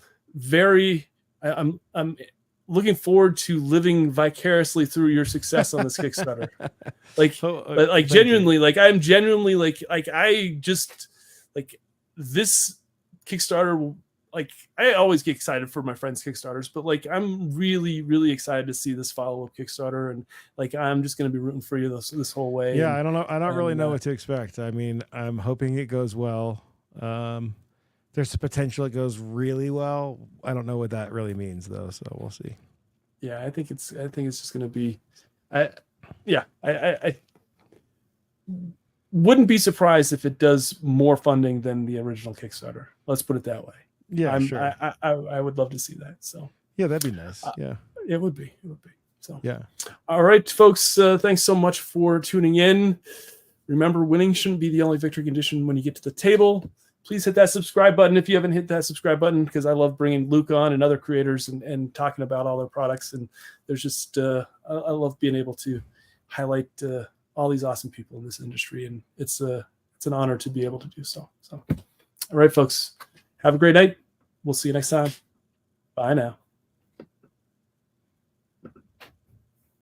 looking forward to living vicariously through your success on this Kickstarter. I'm genuinely this Kickstarter. Like, I always get excited for my friends' Kickstarters, but like, I'm really, really excited to see this follow-up Kickstarter, and like, I'm just going to be rooting for you this whole way. Yeah, I don't know. I don't really know what to expect. I mean, I'm hoping it goes well. There's a potential it goes really well. I don't know what that really means though, so we'll see. Yeah, I think it's just going to be. I wouldn't be surprised if it does more funding than the original Kickstarter. Let's put it that way. Yeah, sure. I would love to see that. So yeah, that'd be nice. Yeah, it would be. So yeah. All right, folks. Thanks so much for tuning in. Remember, winning shouldn't be the only victory condition when you get to the table. Please hit that subscribe button if you haven't hit that subscribe button, because I love bringing Luke on and other creators and talking about all their products. And there's just I love being able to highlight all these awesome people in this industry, and it's an honor to be able to do so. So, all right, folks. Have a great night. We'll see you next time. Bye now.